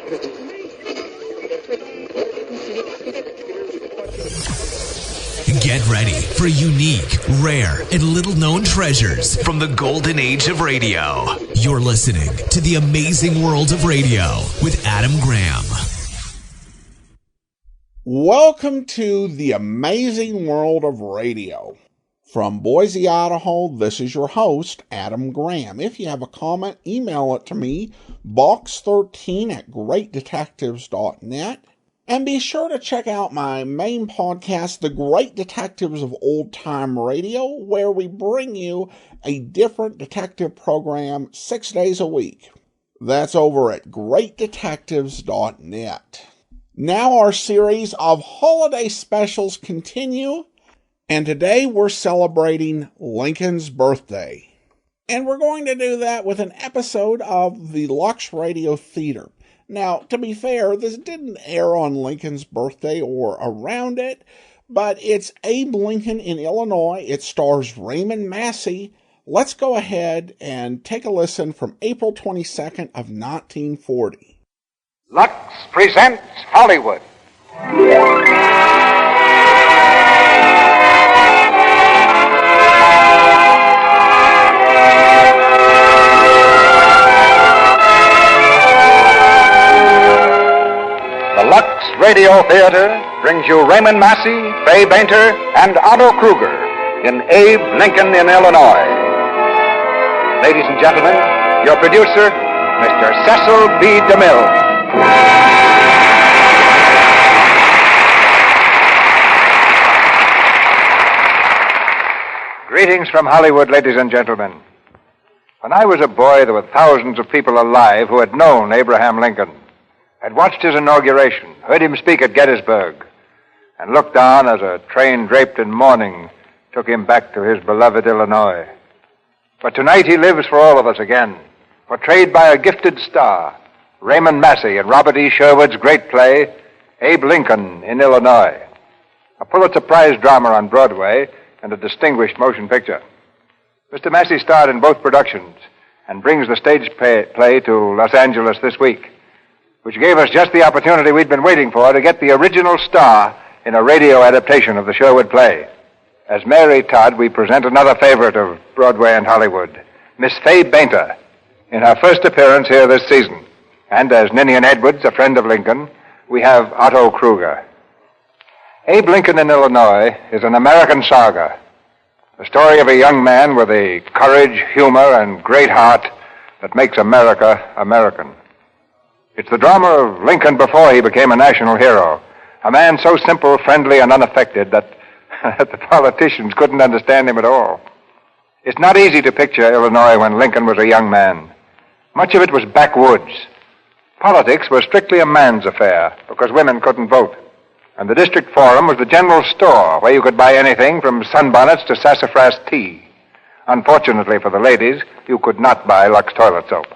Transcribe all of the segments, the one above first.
Get ready for unique, rare, and little-known treasures from the golden age of radio. You're listening to The Amazing World of Radio with Adam Graham. Welcome to The Amazing World of Radio. From Boise, Idaho, this is your host, Adam Graham. If you have a comment, email it to me, box13@greatdetectives.net. And be sure to check out my main podcast, The Great Detectives of Old Time Radio, where we bring you a different detective program 6 days a week. That's over at greatdetectives.net. Now our series of holiday specials continue, and today we're celebrating Lincoln's birthday. And we're going to do that with an episode of the Lux Radio Theater. Now, to be fair, this didn't air on Lincoln's birthday or around it, but it's Abe Lincoln in Illinois. It stars Raymond Massey. Let's go ahead and take a listen from April 22nd of 1940. Lux presents Hollywood. The Lux Radio Theater brings you Raymond Massey, Fay Bainter, and Otto Kruger in Abe Lincoln in Illinois. Ladies and gentlemen, your producer, Mr. Cecil B. DeMille. Greetings from Hollywood, ladies and gentlemen. When I was a boy, there were thousands of people alive who had known Abraham Lincoln, had watched his inauguration, heard him speak at Gettysburg, and looked on as a train draped in mourning took him back to his beloved Illinois. But tonight he lives for all of us again, portrayed by a gifted star, Raymond Massey in Robert E. Sherwood's great play, Abe Lincoln in Illinois, a Pulitzer Prize drama on Broadway and a distinguished motion picture. Mr. Massey starred in both productions and brings the stage play to Los Angeles this week, which gave us just the opportunity we'd been waiting for to get the original star in a radio adaptation of the Sherwood play. As Mary Todd, we present another favorite of Broadway and Hollywood, Miss Fay Bainter, in her first appearance here this season. And as Ninian Edwards, a friend of Lincoln, we have Otto Kruger. Abe Lincoln in Illinois is an American saga, the story of a young man with the courage, humor, and great heart that makes America American. It's the drama of Lincoln before he became a national hero, a man so simple, friendly, and unaffected that the politicians couldn't understand him at all. It's not easy to picture Illinois when Lincoln was a young man. Much of it was backwoods. Politics was strictly a man's affair because women couldn't vote. And the district forum was the general store where you could buy anything from sunbonnets to sassafras tea. Unfortunately for the ladies, you could not buy Lux toilet soap.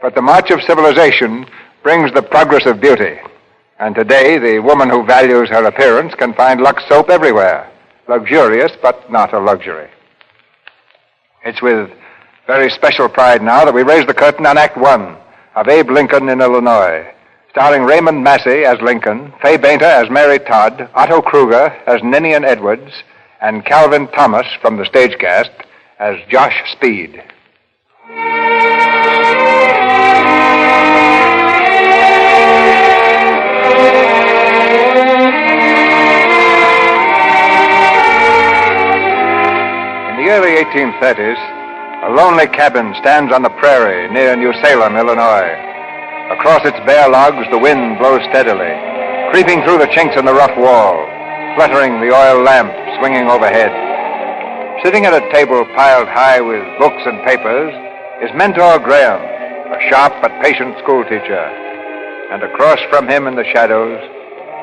But the march of civilization brings the progress of beauty. And today, the woman who values her appearance can find Lux soap everywhere. Luxurious, but not a luxury. It's with very special pride now that we raise the curtain on Act One of Abe Lincoln in Illinois, starring Raymond Massey as Lincoln, Fay Bainter as Mary Todd, Otto Kruger as Ninian Edwards, and Calvin Thomas from the stage cast as Josh Speed. In the early 1830s, a lonely cabin stands on the prairie near New Salem, Illinois. Across its bare logs, the wind blows steadily, creeping through the chinks in the rough wall, fluttering the oil lamp swinging overhead. Sitting at a table piled high with books and papers is Mentor Graham, a sharp but patient schoolteacher. And across from him in the shadows,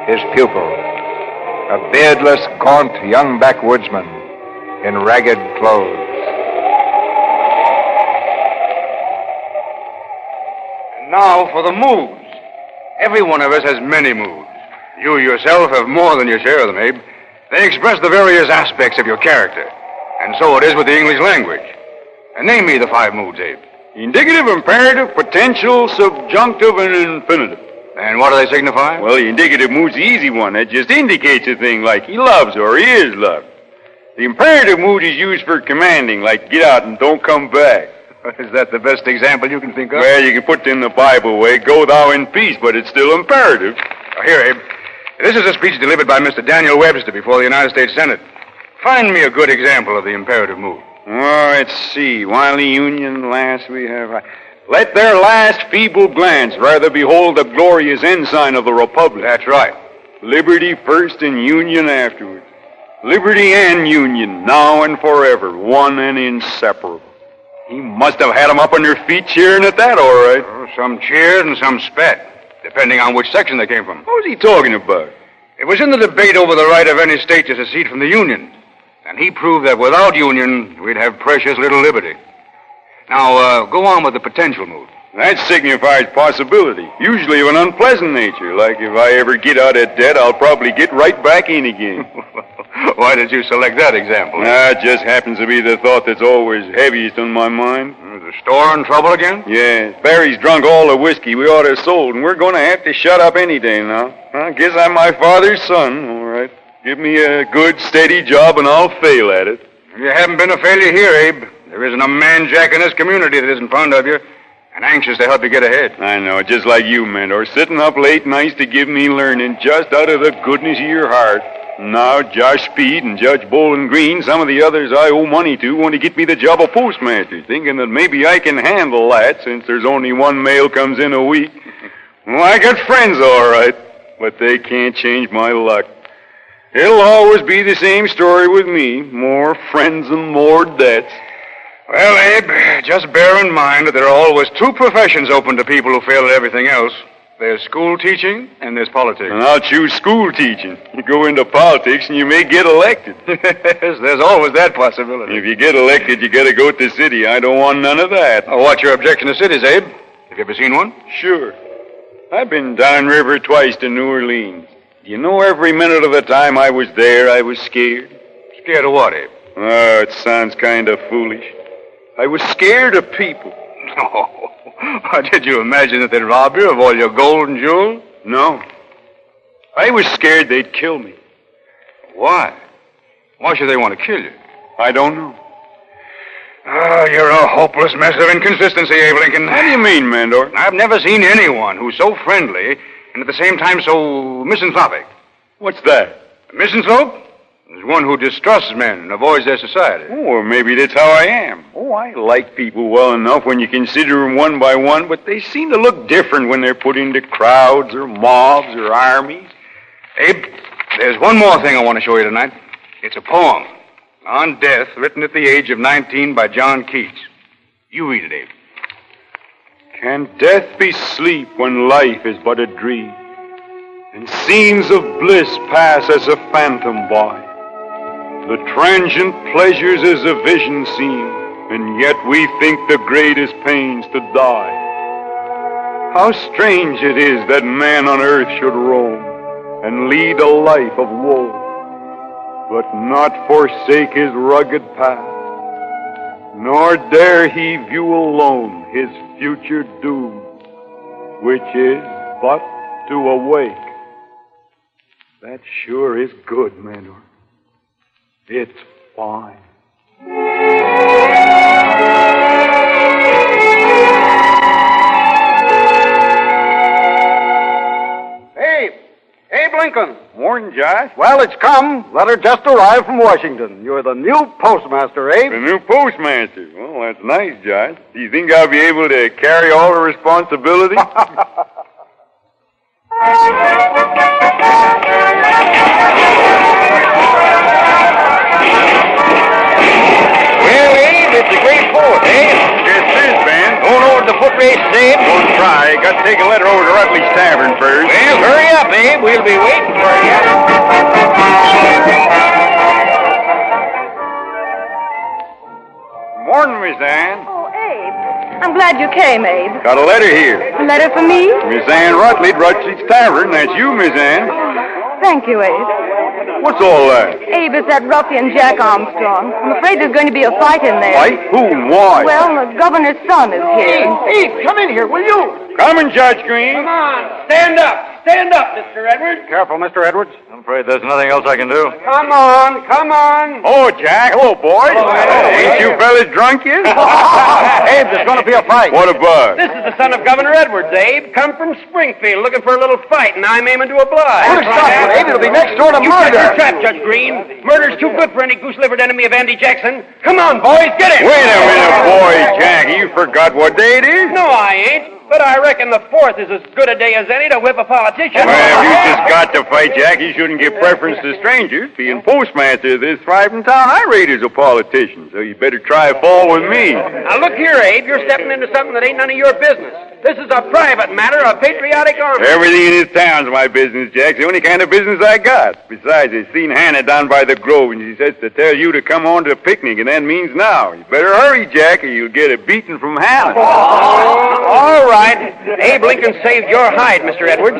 his pupil, a beardless, gaunt young backwoodsman in ragged clothes. Now for the moods. Every one of us has many moods. You yourself have more than your share of them, Abe. They express the various aspects of your character. And so it is with the English language. And name me the 5 moods, Abe. Indicative, imperative, potential, subjunctive, and infinitive. And what do they signify? Well, the indicative mood's the easy one. That just indicates a thing like he loves or he is loved. The imperative mood is used for commanding, like get out and don't come back. Is that the best example you can think of? Well, you can put it in the Bible way, go thou in peace, but it's still imperative. Here, Abe. This is a speech delivered by Mr. Daniel Webster before the United States Senate. Find me a good example of the imperative mood. Oh, let's see. While the Union lasts, we have... Let their last feeble glance rather behold the glorious ensign of the Republic. That's right. Liberty first and Union afterwards. Liberty and Union, now and forever, one and inseparable. He must have had them up on their feet cheering at that, all right. Oh, some cheered and some spat, depending on which section they came from. What was he talking about? It was in the debate over the right of any state to secede from the Union. And he proved that without Union, we'd have precious little liberty. Now, go on with the potential mood. That signifies possibility, usually of an unpleasant nature. Like if I ever get out of debt, I'll probably get right back in again. Why did you select that example? It just happens to be the thought that's always heaviest on my mind. Is the store in trouble again? Yes. Barry's drunk all the whiskey we ought to have sold, and we're going to have to shut up any day now. I guess I'm my father's son, all right. Give me a good, steady job, and I'll fail at it. You haven't been a failure here, Abe. There isn't a man-jack in this community that isn't fond of you and anxious to help you get ahead. I know, just like you, Mentor. Sitting up late nights to give me learning just out of the goodness of your heart. Now, Josh Speed and Judge Bowling Green, some of the others I owe money to, want to get me the job of postmaster, thinking that maybe I can handle that since there's only one mail comes in a week. Well, I got friends, all right, but they can't change my luck. It'll always be the same story with me. More friends and more debts. Well, Abe, just bear in mind that there are always two professions open to people who fail at everything else. There's school teaching and there's politics. And I'll choose school teaching. You go into politics and you may get elected. Yes, there's always that possibility. If you get elected, you gotta go to the city. I don't want none of that. Oh, what's your objection to cities, Abe? Have you ever seen one? Sure. I've been downriver twice to New Orleans. You know, every minute of the time I was there, I was scared. Scared of what, Abe? Oh, it sounds kind of foolish. I was scared of people. No. Did you imagine that they'd rob you of all your gold and jewels? No. I was scared they'd kill me. Why? Why should they want to kill you? I don't know. Oh, you're a hopeless mess of inconsistency, Abe Lincoln. What do you mean, Mandor? I've never seen anyone who's so friendly and at the same time so misanthropic. What's that? A misanthrope is one who distrusts men and avoids their society. Oh, or maybe that's how I am. Oh, I like people well enough when you consider them one by one, but they seem to look different when they're put into crowds or mobs or armies. Abe, there's one more thing I want to show you tonight. It's a poem on death written at the age of 19 by John Keats. You read it, Abe. Can death be sleep when life is but a dream, and scenes of bliss pass as a phantom by? The transient pleasures as a vision seem, and yet we think the greatest pains to die. How strange it is that man on earth should roam, and lead a life of woe, but not forsake his rugged path, nor dare he view alone his future doom, which is but to awake. That sure is good, Manor. It's fine. Abe Lincoln. Morning, Josh. Well, it's come. Letter just arrived from Washington. You're the new postmaster, Abe. The new postmaster. Well, that's nice, Josh. Do you think I'll be able to carry all the responsibility? Well, Abe, it's a great port, eh? Yes, it is, Ben. Going over to the foot races, Abe? Don't try. Got to take a letter over to Rutley's Tavern first. Well, hurry up, Abe. We'll be waiting for you. Morning, Miss Ann. Oh, Abe. I'm glad you came, Abe. Got a letter here. A letter for me? Miss Ann Rutley, Rutley's Tavern. That's you, Miss Ann. Thank you, Abe. What's all that? Abe, it's that ruffian Jack Armstrong. I'm afraid there's going to be a fight in there. Fight? Who and why? Well, the governor's son is here. Abe, come in here, will you? Coming, Judge Green. Come on, stand up. Stand up, Mr. Edwards. Careful, Mr. Edwards. I'm afraid there's nothing else I can do. Come on, come on. Oh, Jack. Hello, boys. Ain't you fellas drunk yet? Abe, there's going to be a fight. What about? This is the son of Governor Edwards, Abe. Come from Springfield looking for a little fight, and I'm aiming to oblige. Put a stop to it, Abe. It'll be next door to You murder. set your trap, Judge Green. Murder's too good for any goose-livered enemy of Andy Jackson. Come on, boys, get in. Wait a minute, boy, Jack. You forgot what day it is? No, I ain't. But I reckon the 4th is as good a day as any to whip a politician. Well, if you just got to fight, Jack, you shouldn't give preference to strangers. Being postmaster of this thriving town, I rate as a politician, so you better try a fall with me. Now, look here, Abe. You're stepping into something that ain't none of your business. This is a private matter, a patriotic army. Everything in this town's my business, Jack. It's the only kind of business I got. Besides, I seen Hannah down by the grove, and she says to tell you to come on to the picnic, and that means now. You better hurry, Jack, or you'll get a beating from Hannah. All right. Abe Lincoln saved your hide, Mr. Edwards.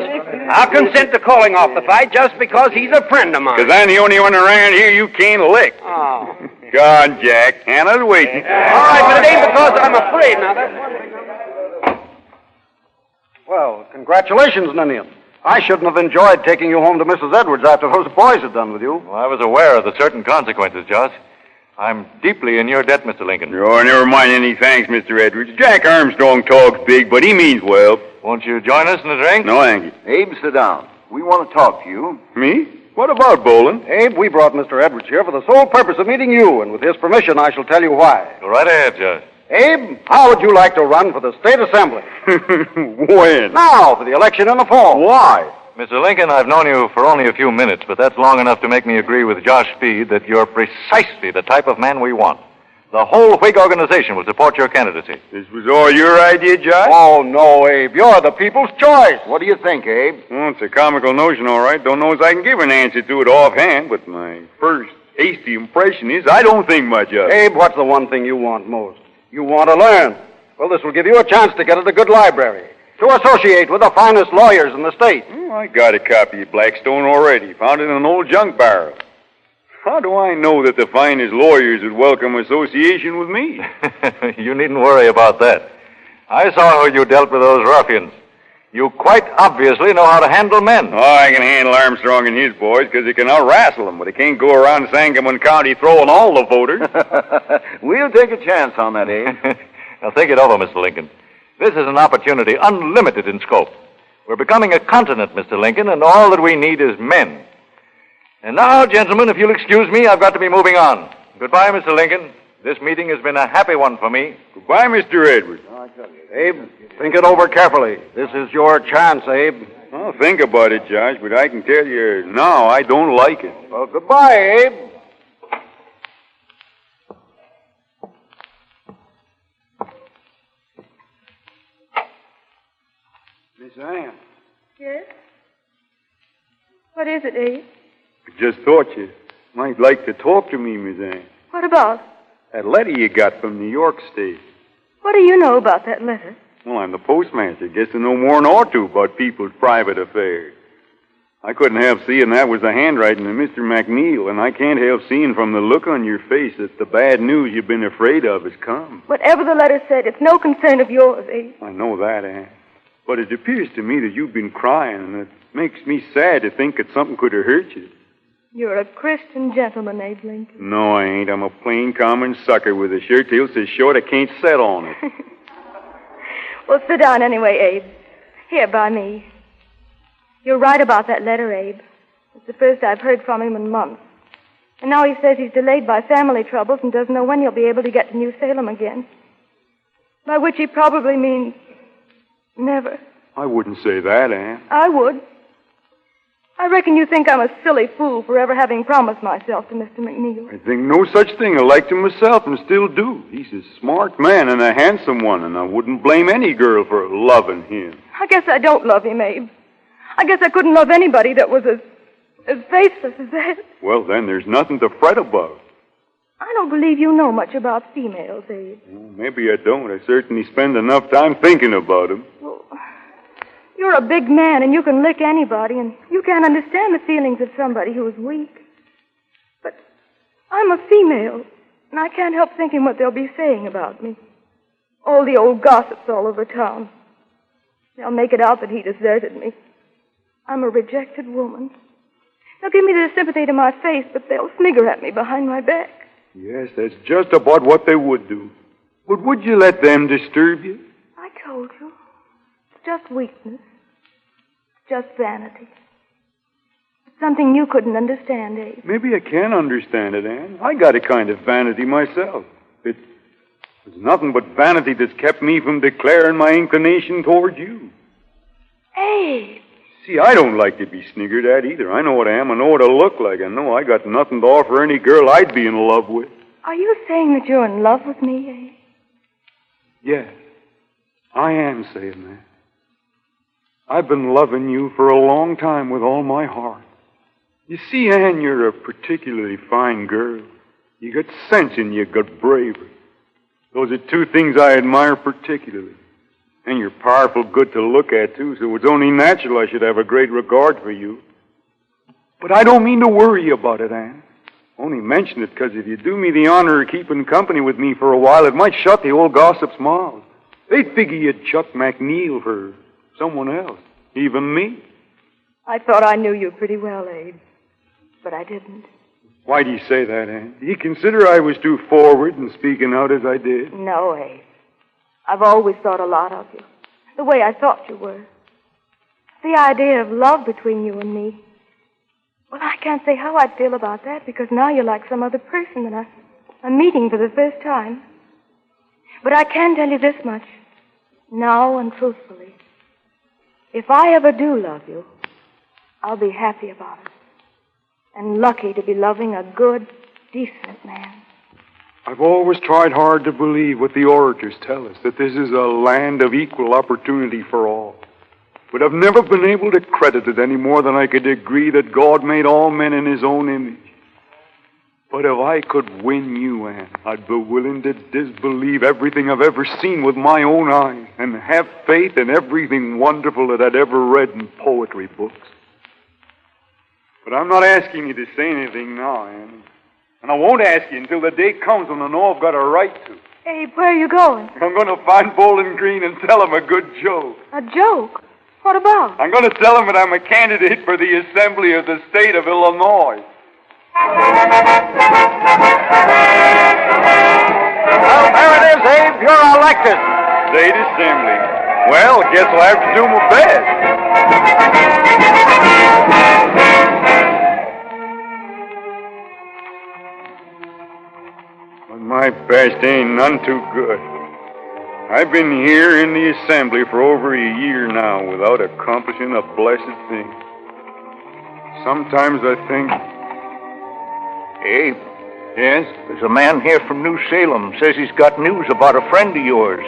I'll consent to calling off the fight just because he's a friend of mine. Because I'm the only one around here you can't lick. Oh. Go on, Jack. Hannah's waiting. All right, but it ain't because I'm afraid. Now, that's one thing. Well, congratulations, Ninian. I shouldn't have enjoyed taking you home to Mrs. Edwards after those boys had done with you. Well, I was aware of the certain consequences, Josh. I'm deeply in your debt, Mr. Lincoln. Oh, never mind any thanks, Mr. Edwards. Jack Armstrong talks big, but he means well. Won't you join us in a drink? No, thank you. Abe, sit down. We want to talk to you. Me? What about bowling? Abe, we brought Mr. Edwards here for the sole purpose of meeting you, and with his permission, I shall tell you why. Go right ahead, Josh. Abe, how would you like to run for the State Assembly? When? Now, for the election in the fall. Why? Mr. Lincoln, I've known you for only a few minutes, but that's long enough to make me agree with Josh Speed that you're precisely the type of man we want. The whole Whig organization will support your candidacy. This was all your idea, Josh? Oh, no, Abe. You're the people's choice. What do you think, Abe? Well, it's a comical notion, all right. Don't know as I can give an answer to it offhand, but my first hasty impression is I don't think much of it. Abe, what's the one thing you want most? You want to learn. Well, this will give you a chance to get at a good library, to associate with the finest lawyers in the state. Oh, I got a copy of Blackstone already. Found it in an old junk barrel. How do I know that the finest lawyers would welcome association with me? You needn't worry about that. I saw how you dealt with those ruffians. You quite obviously know how to handle men. Oh, I can handle Armstrong and his boys because they can out-wrestle them, but they can't go around Sangamon County throwing all the voters. We'll take a chance on that, Abe. Now, think it over, Mr. Lincoln. This is an opportunity unlimited in scope. We're becoming a continent, Mr. Lincoln, and all that we need is men. And now, gentlemen, if you'll excuse me, I've got to be moving on. Goodbye, Mr. Lincoln. This meeting has been a happy one for me. Goodbye, Mr. Edwards. Abe, think it over carefully. This is your chance, Abe. I'll think about it, Josh, but I can tell you now I don't like it. Well, goodbye, Abe. Miss Ann, Yes? What is it, Abe? I just thought you might like to talk to me, Miss Ann. What about? That letter you got from New York State. What do you know about that letter? Well, I'm the postmaster. Guess I know more than ought to about people's private affairs. I couldn't help seeing that was the handwriting of Mr. McNeil, and I can't help seeing from the look on your face that the bad news you've been afraid of has come. Whatever the letter said, it's no concern of yours, Abe. I know that, Ann. But it appears to me that you've been crying, and it makes me sad to think that something could have hurt you. You're a Christian gentleman, Abe Lincoln. No, I ain't. I'm a plain, common sucker with a shirt tail so short I can't set on it. Well, sit down anyway, Abe. Here, by me. You're right about that letter, Abe. It's the first I've heard from him in months. And now he says he's delayed by family troubles and doesn't know when he'll be able to get to New Salem again. By which he probably means never. I wouldn't say that, Ann. I would. I reckon you think I'm a silly fool for ever having promised myself to Mr. McNeil. I think no such thing. I liked him myself and still do. He's a smart man and a handsome one, and I wouldn't blame any girl for loving him. I guess I don't love him, Abe. I guess I couldn't love anybody that was as faithless as that. Well, then, there's nothing to fret about. I don't believe you know much about females, Abe. Well, maybe I don't. I certainly spend enough time thinking about them. Well, you're You're a big man, and you can lick anybody, and you can't understand the feelings of somebody who is weak. But I'm a female, and I can't help thinking what they'll be saying about me. All the old gossips all over town. They'll make it out that he deserted me. I'm a rejected woman. They'll give me the sympathy to my face, but they'll snigger at me behind my back. Yes, that's just about what they would do. But would you let them disturb you? I told you. It's just weakness. It's just vanity. It's something you couldn't understand, Abe. Maybe I can understand it, Anne. I got a kind of vanity myself. It's nothing but vanity that's kept me from declaring my inclination toward you. Abe! See, I don't like to be sniggered at either. I know what I am. I know what I look like. I know I got nothing to offer any girl I'd be in love with. Are you saying that you're in love with me, Abe? Yes, I am saying that. I've been loving you for a long time with all my heart. You see, Anne, you're a particularly fine girl. You got sense and you got bravery. Those are two things I admire particularly. And you're powerful good to look at, too, so it's only natural I should have a great regard for you. But I don't mean to worry about it, Anne. Only mention it because if you do me the honor of keeping company with me for a while, it might shut the old gossips' mouths. They'd figure you'd chuck McNeil for someone else, even me. I thought I knew you pretty well, Abe, but I didn't. Why do you say that, Anne? Do you consider I was too forward in speaking out as I did? No, Abe. I've always thought a lot of you, the way I thought you were. The idea of love between you and me. Well, I can't say how I'd feel about that, because now you're like some other person that I'm meeting for the first time. But I can tell you this much, now and truthfully. If I ever do love you, I'll be happy about it. And lucky to be loving a good, decent man. I've always tried hard to believe what the orators tell us, that this is a land of equal opportunity for all. But I've never been able to credit it any more than I could agree that God made all men in his own image. But if I could win you, Anne, I'd be willing to disbelieve everything I've ever seen with my own eyes and have faith in everything wonderful that I'd ever read in poetry books. But I'm not asking you to say anything now, Anne. And I won't ask you until the day comes when I know I've got a right to. Abe, where are you going? I'm going to find Bowling Green and tell him a good joke. A joke? What about? I'm going to tell him that I'm a candidate for the Assembly of the State of Illinois. Well, there it is, Abe. You're elected. State Assembly. Well, I guess I'll have to do my best. But my best ain't none too good. I've been here in the Assembly for over a year now without accomplishing a blessed thing. Sometimes I think... Abe, Yes? there's a man here from New Salem. Says he's got news about a friend of yours.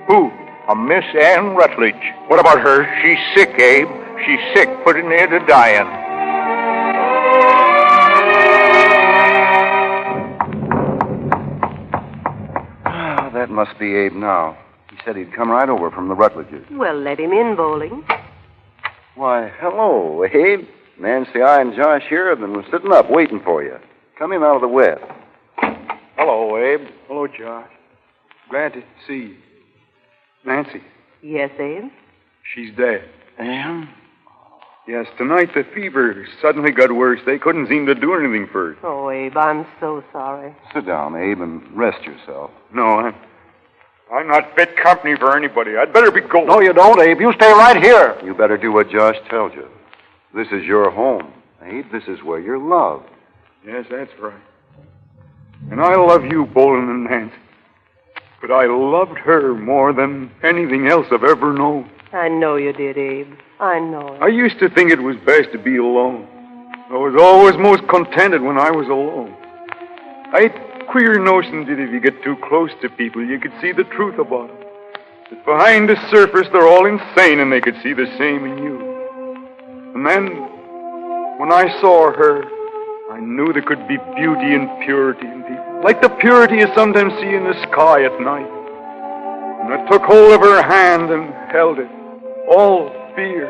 Who? A Miss Ann Rutledge. What about her? She's sick, Abe. She's sick, pretty near to dying. That must be Abe now. He said he'd come right over from the Rutledges. Well, let him in, Bowling. Why, hello, Abe. Nancy, I, and Josh here have been sitting up waiting for you. Come in out of the wet. Hello, Abe. Hello, Josh. Glad to see you. Nancy, Yes, Abe? she's dead. Ann? Yes, tonight the fever suddenly got worse. They couldn't seem to do anything for her. Oh, Abe, I'm so sorry. Sit down, Abe, and rest yourself. No, I'm not fit company for anybody. I'd better be going. No, you don't, Abe. You stay right here. You better do what Josh tells you. This is your home, Abe. This is where you're loved. Yes, that's right. And I love you, Bolin and Nancy. But I loved her more than anything else I've ever known. I know you did, Abe. I know it. I used to think it was best to be alone. I was always most contented when I was alone. I had queer notions that if you get too close to people, you could see the truth about them. That behind the surface, they're all insane, and they could see the same in you. And then, when I saw her, I knew there could be beauty and purity in people, like the purity you sometimes see in the sky at night. And I took hold of her hand and held it, all fear,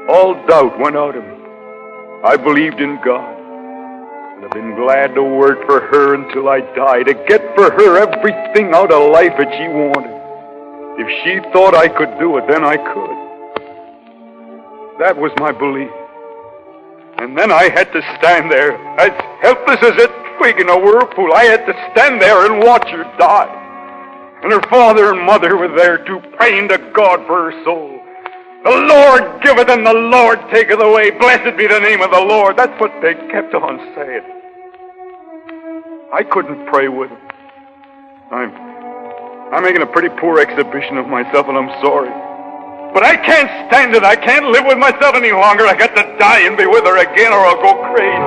all doubt went out of me. I believed in God. And I've been glad to work for her until I die, to get for her everything out of life that she wanted. If she thought I could do it, then I could. That was my belief. And then I had to stand there, as helpless as a twig in a whirlpool. I had to stand there and watch her die. And her father and mother were there too, praying to God for her soul. The Lord giveth and the Lord taketh away. Blessed be the name of the Lord. That's what they kept on saying. I couldn't pray with them. I'm making a pretty poor exhibition of myself, and I'm sorry. But I can't stand it. I can't live with myself any longer. I got to die and be with her again, or I'll go crazy.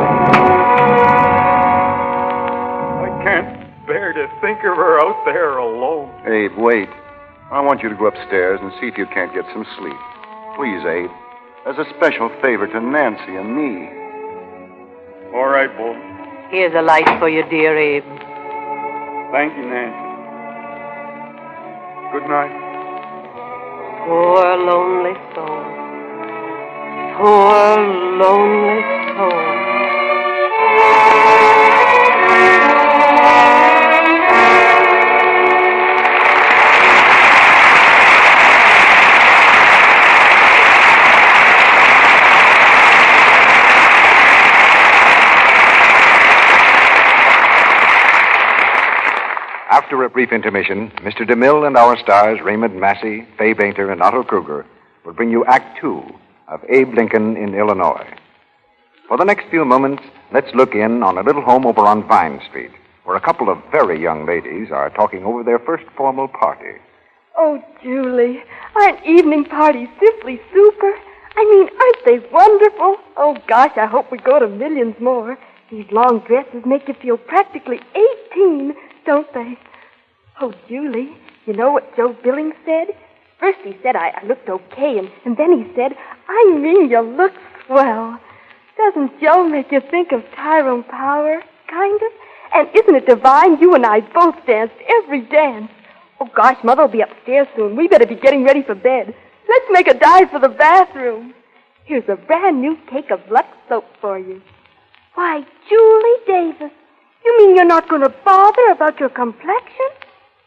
I can't bear to think of her out there alone. Abe, wait. I want you to go upstairs and see if you can't get some sleep. Please, Abe. As a special favor to Nancy and me. All right, boy. Here's a light for you, dear Abe. Thank you, Nancy. Good night. Poor lonely soul. Poor lonely soul. After a brief intermission, Mr. DeMille and our stars, Raymond Massey, Fay Bainter, and Otto Kruger, will bring you Act Two of Abe Lincoln in Illinois. For the next few moments, let's look in on a little home over on Vine Street, where a couple of very young ladies are talking over their first formal party. Oh, Julie, aren't evening parties simply super? I mean, aren't they wonderful? Oh, gosh, I hope we go to millions more. These long dresses make you feel practically 18, don't they? Oh, Julie, you know what Joe Billings said? First he said I looked okay, and then he said, I mean you look swell. Doesn't Joe make you think of Tyrone Power, kind of? And isn't it divine? You and I both danced every dance. Oh, gosh, Mother will be upstairs soon. We better be getting ready for bed. Let's make a dive for the bathroom. Here's a brand new cake of Lux soap for you. Why, Julie Davis, you mean you're not going to bother about your complexion?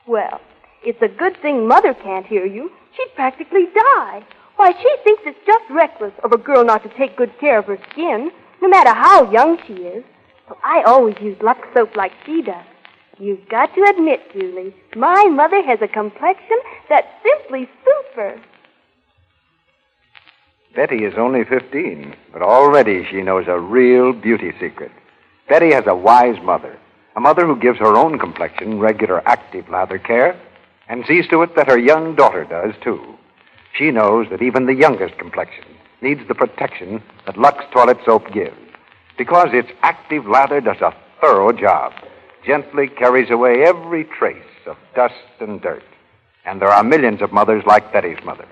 Well, it's a good thing Mother can't hear you. She'd practically die. Why, she thinks it's just reckless of a girl not to take good care of her skin, no matter how young she is. So I always use Lux soap like she does. You've got to admit, Julie, my mother has a complexion that's simply super. Betty is only 15, but already she knows a real beauty secret. Betty has a wise mother, a mother who gives her own complexion regular active lather care and sees to it that her young daughter does, too. She knows that even the youngest complexion needs the protection that Lux toilet soap gives, because its active lather does a thorough job, gently carries away every trace of dust and dirt. And there are millions of mothers like Betty's mother.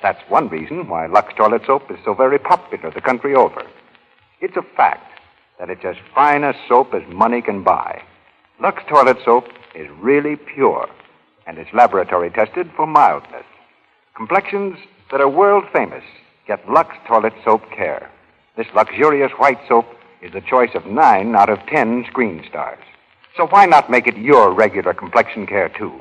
That's one reason why Lux toilet soap is so very popular the country over. It's a fact that it's as fine a soap as money can buy. Lux toilet soap is really pure, and is laboratory tested for mildness. Complexions that are world famous get Lux toilet soap care. This luxurious white soap is the choice of 9 out of 10 screen stars. So why not make it your regular complexion care, too?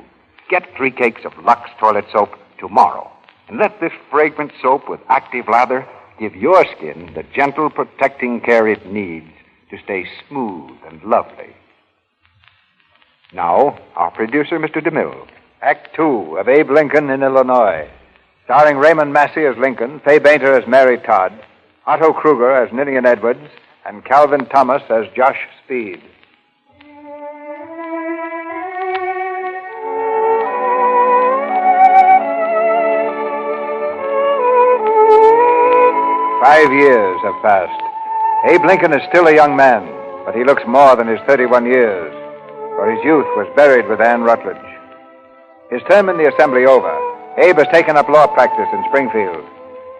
Get 3 cakes of Lux toilet soap tomorrow. And let this fragrant soap with active lather give your skin the gentle, protecting care it needs to stay smooth and lovely. Now, our producer, Mr. DeMille. Act Two of Abe Lincoln in Illinois. Starring Raymond Massey as Lincoln, Fay Bainter as Mary Todd, Otto Kruger as Ninian Edwards, and Calvin Thomas as Josh Speed. "5 years have passed. Abe Lincoln is still a young man, but he looks more than his 31 years, for his youth was buried with Anne Rutledge. His term in the assembly over, Abe has taken up law practice in Springfield.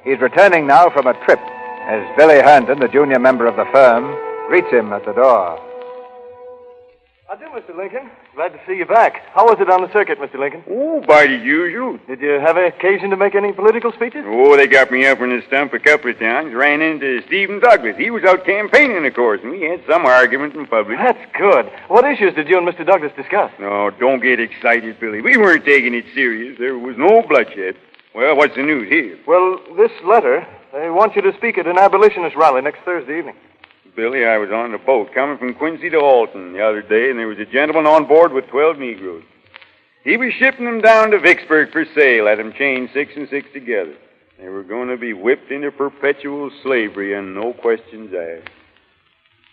He's returning now from a trip as Billy Herndon, the junior member of the firm, greets him at the door. I do, Mr. Lincoln. Glad to see you back. How was it on the circuit, Mr. Lincoln? Oh, by the usual. Did you have occasion to make any political speeches? Oh, they got me up in the stump a couple of times. Ran into Stephen Douglas. He was out campaigning, of course, and we had some argument in public. That's good. What issues did you and Mr. Douglas discuss? No, don't get excited, Billy. We weren't taking it serious. There was no bloodshed. Well, what's the news here? Well, this letter, they want you to speak at an abolitionist rally next Thursday evening. Billy, I was on the boat coming from Quincy to Alton the other day, and there was a gentleman on board with 12 Negroes. He was shipping them down to Vicksburg for sale, had them chained 6 and 6 together. They were going to be whipped into perpetual slavery and no questions asked.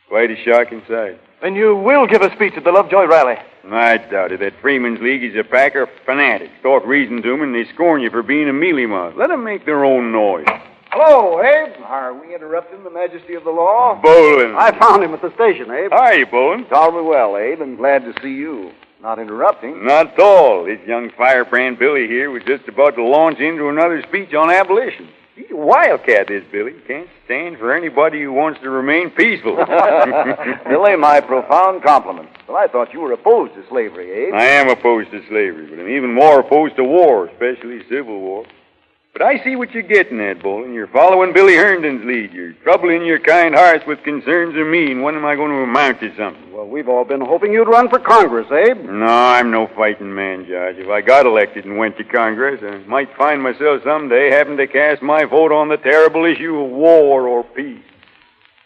Quite a shocking sight. And you will give a speech at the Lovejoy rally? I doubt it. That Freeman's League is a pack of fanatics. Talk reason to them, and they scorn you for being a mealy mouth. Let them make their own noise. Hello, Abe. Are we interrupting the majesty of the law? Bolin. I found him at the station, Abe. How are you, Bolin? Tolerably well, Abe, and glad to see you. Not interrupting. Not at all. This young firebrand Billy here was just about to launch into another speech on abolition. He's a wildcat, this Billy. Can't stand for anybody who wants to remain peaceful. Billy, my profound compliments. But I thought you were opposed to slavery, Abe. I am opposed to slavery, but I'm even more opposed to war, especially civil war. But I see what you're getting at, Bolin. You're following Billy Herndon's lead. You're troubling your kind hearts with concerns of me, and when am I going to amount to something? Well, we've all been hoping you'd run for Congress, Abe. No, I'm no fighting man, Judge. If I got elected and went to Congress, I might find myself someday having to cast my vote on the terrible issue of war or peace.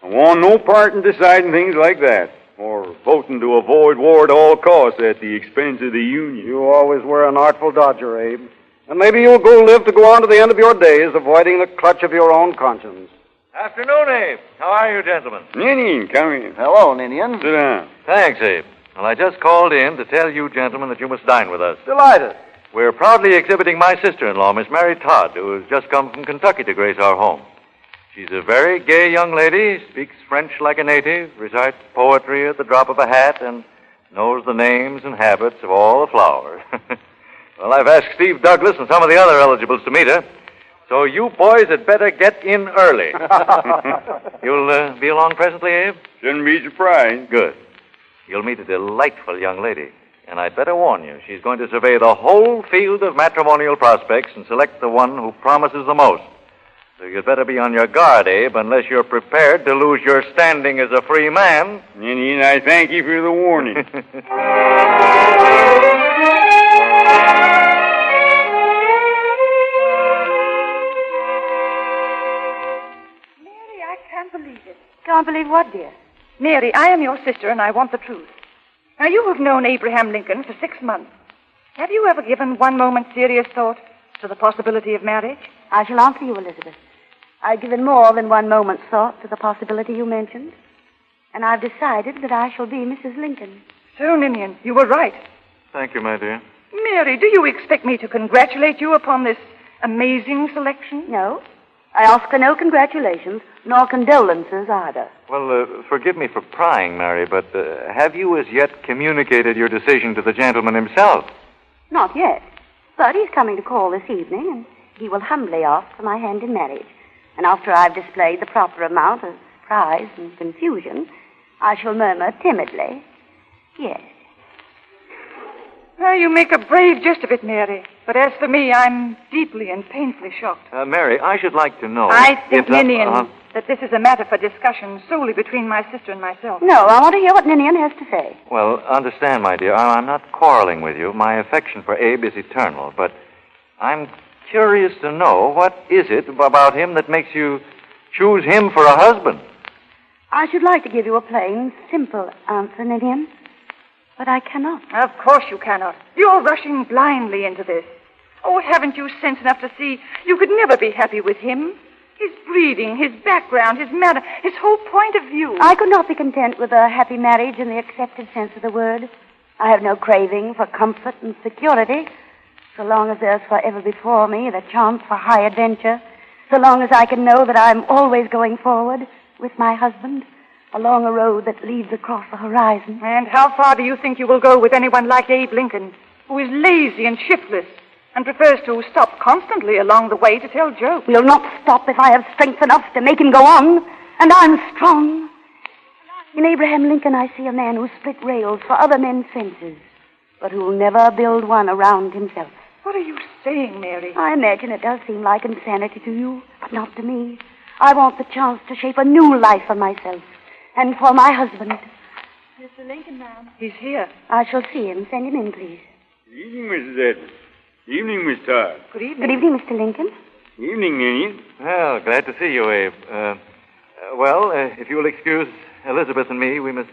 I want no part in deciding things like that, or voting to avoid war at all costs at the expense of the Union. You always were an artful dodger, Abe. And maybe you'll live to go on to the end of your days, avoiding the clutch of your own conscience. Afternoon, Abe. How are you, gentlemen? Ninian, come in. Hello, Ninian. Sit down. Thanks, Abe. Well, I just called in to tell you, gentlemen, that you must dine with us. Delighted. We're proudly exhibiting my sister-in-law, Miss Mary Todd, who has just come from Kentucky to grace our home. She's a very gay young lady, speaks French like a native, recites poetry at the drop of a hat, and knows the names and habits of all the flowers. Well, I've asked Steve Douglas and some of the other eligibles to meet her, so you boys had better get in early. You'll be along presently, Abe? Shouldn't be surprised. Good. You'll meet a delightful young lady, and I'd better warn you, she's going to survey the whole field of matrimonial prospects and select the one who promises the most. So you'd better be on your guard, Abe, unless you're prepared to lose your standing as a free man. Ninian, I thank you for the warning. Can't believe what, dear? Mary, I am your sister, and I want the truth. Now, you have known Abraham Lincoln for 6 months. Have you ever given one moment's serious thought to the possibility of marriage? I shall answer you, Elizabeth. I've given more than one moment's thought to the possibility you mentioned, and I've decided that I shall be Mrs. Lincoln. So, Ninian, you were right. Thank you, my dear. Mary, do you expect me to congratulate you upon this amazing selection? No. I ask for no congratulations, nor condolences either. Well, forgive me for prying, Mary, but have you as yet communicated your decision to the gentleman himself? Not yet. But he's coming to call this evening, and he will humbly ask for my hand in marriage. And after I've displayed the proper amount of surprise and confusion, I shall murmur timidly, yes. Well, you make a brave jest of it, Mary. But as for me, I'm deeply and painfully shocked. Mary, I should like to know... I think, Ninian, that this is a matter for discussion solely between my sister and myself. No, I want to hear what Ninian has to say. Well, understand, my dear, I'm not quarreling with you. My affection for Abe is eternal, but I'm curious to know what is it about him that makes you choose him for a husband? I should like to give you a plain, simple answer, Ninian. But I cannot. Of course you cannot. You're rushing blindly into this. Oh, haven't you sense enough to see you could never be happy with him? His breeding, his background, his manner, his whole point of view. I could not be content with a happy marriage in the accepted sense of the word. I have no craving for comfort and security, so long as there's forever before me the chance for high adventure, so long as I can know that I'm always going forward with my husband, along a road that leads across the horizon. And how far do you think you will go with anyone like Abe Lincoln, who is lazy and shiftless and prefers to stop constantly along the way to tell jokes? We'll not stop if I have strength enough to make him go on, and I'm strong. And I'm In Abraham Lincoln, I see a man who split rails for other men's fences, but who will never build one around himself. What are you saying, Mary? I imagine it does seem like insanity to you, but not to me. I want the chance to shape a new life for myself and for my husband. Mr. Lincoln, ma'am. He's here. I shall see him. Send him in, please. Good evening, Mrs. Edwards. Evening, Miss Todd. Good evening. Good evening, Mr. Lincoln. Evening, Ninian. Well, glad to see you, Abe. If you will excuse Elizabeth and me, we must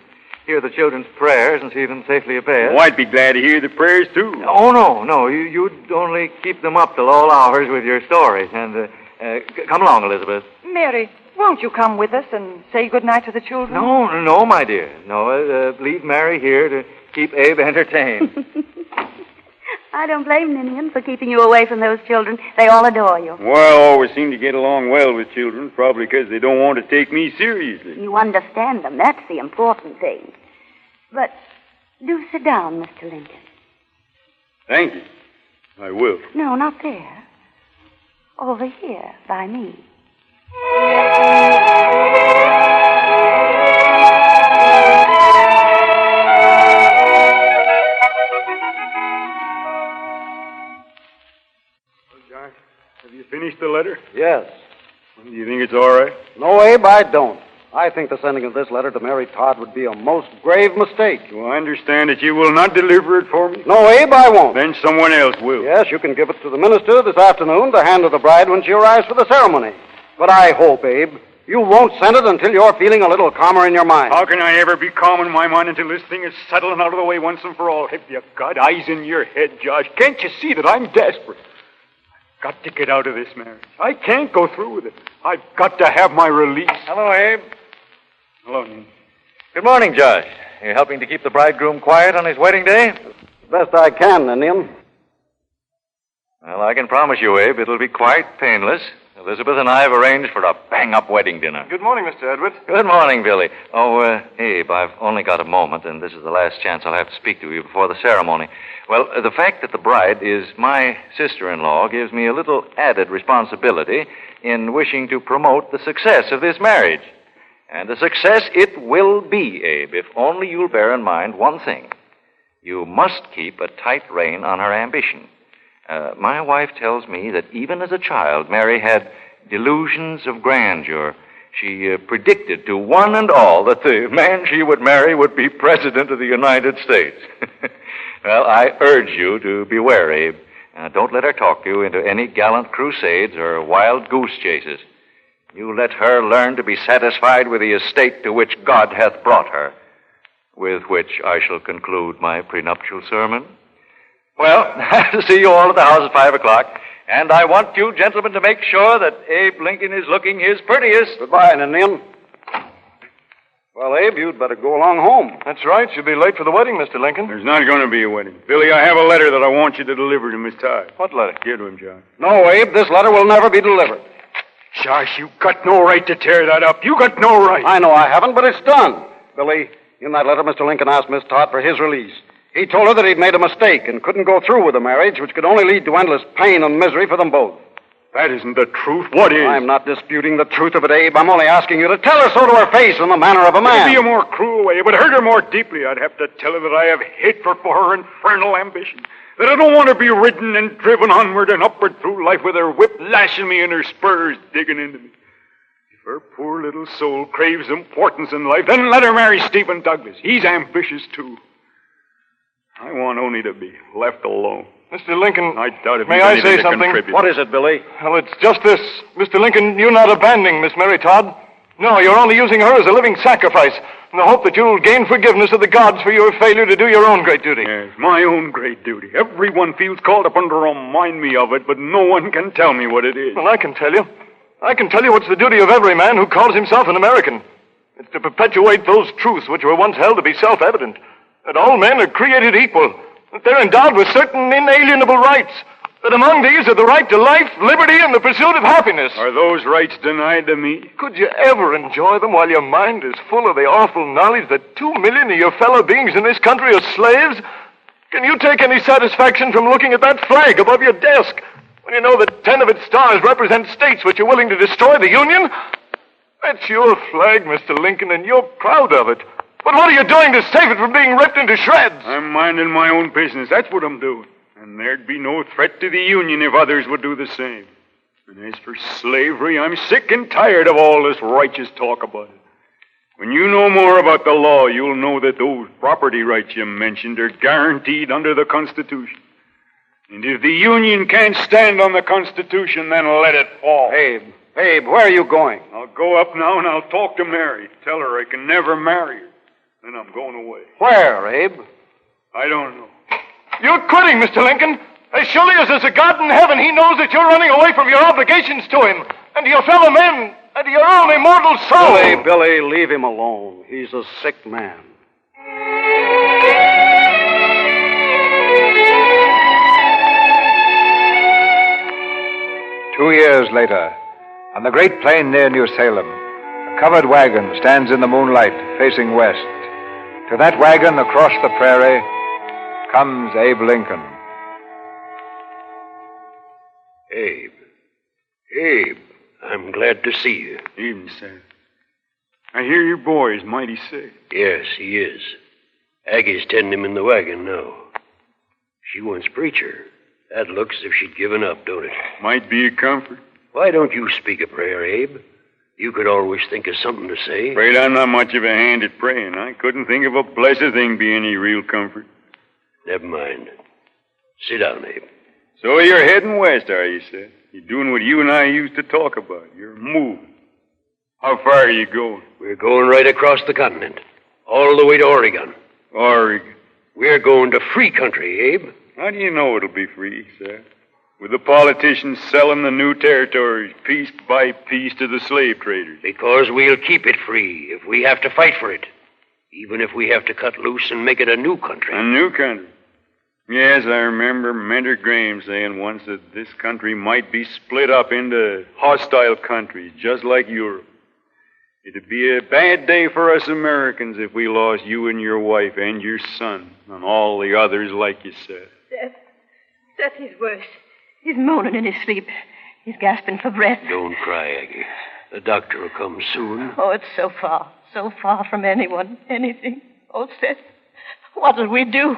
hear the children's prayers and see them safely obeyed. Oh, I'd be glad to hear the prayers, too. Oh, no. You'd only keep them up till all hours with your stories. And come along, Elizabeth. Mary, won't you come with us and say goodnight to the children? No, my dear. No, leave Mary here to keep Abe entertained. I don't blame Ninian for keeping you away from those children. They all adore you. Well, I always seem to get along well with children, probably because they don't want to take me seriously. You understand them. That's the important thing. But do sit down, Mr. Lincoln. Thank you. I will. No, not there. Over here, by me. Josh, have you finished the letter? Yes. Do you think it's all right? No, Abe, I don't. I think the sending of this letter to Mary Todd would be a most grave mistake. Do I understand that you will not deliver it for me? No, Abe, I won't. Then someone else will. Yes, you can give it to the minister this afternoon to hand to the bride when she arrives for the ceremony. But I hope, Abe, you won't send it until you're feeling a little calmer in your mind. How can I ever be calm in my mind until this thing is settled and out of the way once and for all? Have you got eyes in your head, Josh? Can't you see that I'm desperate? I've got to get out of this marriage. I can't go through with it. I've got to have my release. Hello, Abe. Hello, Nene. Good morning, Josh. You helping to keep the bridegroom quiet on his wedding day? Best I can, Ninian. Well, I can promise you, Abe, it'll be quite painless. Elizabeth and I have arranged for a bang-up wedding dinner. Good morning, Mr. Edwards. Good morning, Billy. Abe, I've only got a moment, and this is the last chance I'll have to speak to you before the ceremony. Well, the fact that the bride is my sister-in-law gives me a little added responsibility in wishing to promote the success of this marriage. And a success it will be, Abe, if only you'll bear in mind one thing. You must keep a tight rein on her ambition. My wife tells me that even as a child, Mary had delusions of grandeur. She predicted to one and all that the man she would marry would be President of the United States. Well, I urge you to beware, Abe. Don't let her talk you into any gallant crusades or wild goose chases. You let her learn to be satisfied with the estate to which God hath brought her, with which I shall conclude my prenuptial sermon. Well, I have to see you all at the house at 5 o'clock, and I want you gentlemen to make sure that Abe Lincoln is looking his prettiest. Goodbye, Ninian. Well, Abe, you'd better go along home. That's right. You'll be late for the wedding, Mr. Lincoln. There's not going to be a wedding. Billy, I have a letter that I want you to deliver to Miss Todd. What letter? Give to him, John. No, Abe, this letter will never be delivered. Josh, you got no right to tear that up. You got no right. I know I haven't, but it's done. Billy, in that letter, Mr. Lincoln asked Miss Todd for his release. He told her that he'd made a mistake and couldn't go through with the marriage, which could only lead to endless pain and misery for them both. That isn't the truth. What is? I'm not disputing the truth of it, Abe. I'm only asking you to tell her so to her face in the manner of a man. It'd be a more cruel way. It would hurt her more deeply. I'd have to tell her that I have hatred for her infernal ambition. That I don't want to be ridden and driven onward and upward through life with her whip lashing me and her spurs digging into me. If her poor little soul craves importance in life, then let her marry Stephen Douglas. He's ambitious, too. I want only to be left alone. Mr. Lincoln, I doubt if may I say something? What is it, Billy? Well, it's just this. Mr. Lincoln, you're not abandoning Miss Mary Todd. No, you're only using her as a living sacrifice in the hope that you'll gain forgiveness of the gods for your failure to do your own great duty. Yes, my own great duty. Everyone feels called upon to remind me of it, but no one can tell me what it is. Well, I can tell you. I can tell you what's the duty of every man who calls himself an American. It's to perpetuate those truths which were once held to be self-evident. That all men are created equal. That they're endowed with certain inalienable rights. That among these are the right to life, liberty, and the pursuit of happiness. Are those rights denied to me? Could you ever enjoy them while your mind is full of the awful knowledge that 2 million of your fellow beings in this country are slaves? Can you take any satisfaction from looking at that flag above your desk when you know that 10 of its stars represent states which are willing to destroy the Union? That's your flag, Mr. Lincoln, and you're proud of it. But what are you doing to save it from being ripped into shreds? I'm minding my own business. That's what I'm doing. And there'd be no threat to the Union if others would do the same. And as for slavery, I'm sick and tired of all this righteous talk about it. When you know more about the law, you'll know that those property rights you mentioned are guaranteed under the Constitution. And if the Union can't stand on the Constitution, then let it fall. Abe, where are you going? I'll go up now and I'll talk to Mary. Tell her I can never marry her. Then I'm going away. Where, Abe? I don't know. You're quitting, Mr. Lincoln. As surely as there's a God in heaven, he knows that you're running away from your obligations to him, and to your fellow men, and to your own immortal soul. Billy, leave him alone. He's a sick man. 2 years later, on the great plain near New Salem, a covered wagon stands in the moonlight facing west. To that wagon across the prairie comes Abe Lincoln. Abe, I'm glad to see you. Evening, sir. I hear your boy is mighty sick. Yes, he is. Aggie's tending him in the wagon now. She wants preacher. That looks as if she'd given up, don't it? Might be a comfort. Why don't you speak a prayer, Abe? You could always think of something to say. Afraid I'm not much of a hand at praying. I couldn't think of a blessed thing be any real comfort. Never mind. Sit down, Abe. So you're heading west, are you, sir? You're doing what you and I used to talk about. You're moving. How far are you going? We're going right across the continent. All the way to Oregon. Oregon. We're going to free country, Abe. How do you know it'll be free, sir? With the politicians selling the new territories piece by piece to the slave traders. Because we'll keep it free if we have to fight for it. Even if we have to cut loose and make it a new country. A new country? Yes, I remember Mentor Graham saying once that this country might be split up into hostile countries, just like Europe. It'd be a bad day for us Americans if we lost you and your wife and your son and all the others like you said. Seth, he's worse. He's moaning in his sleep. He's gasping for breath. Don't cry, Aggie. The doctor will come soon. Oh, it's so far from anyone, anything. Oh, Seth, what'll we do?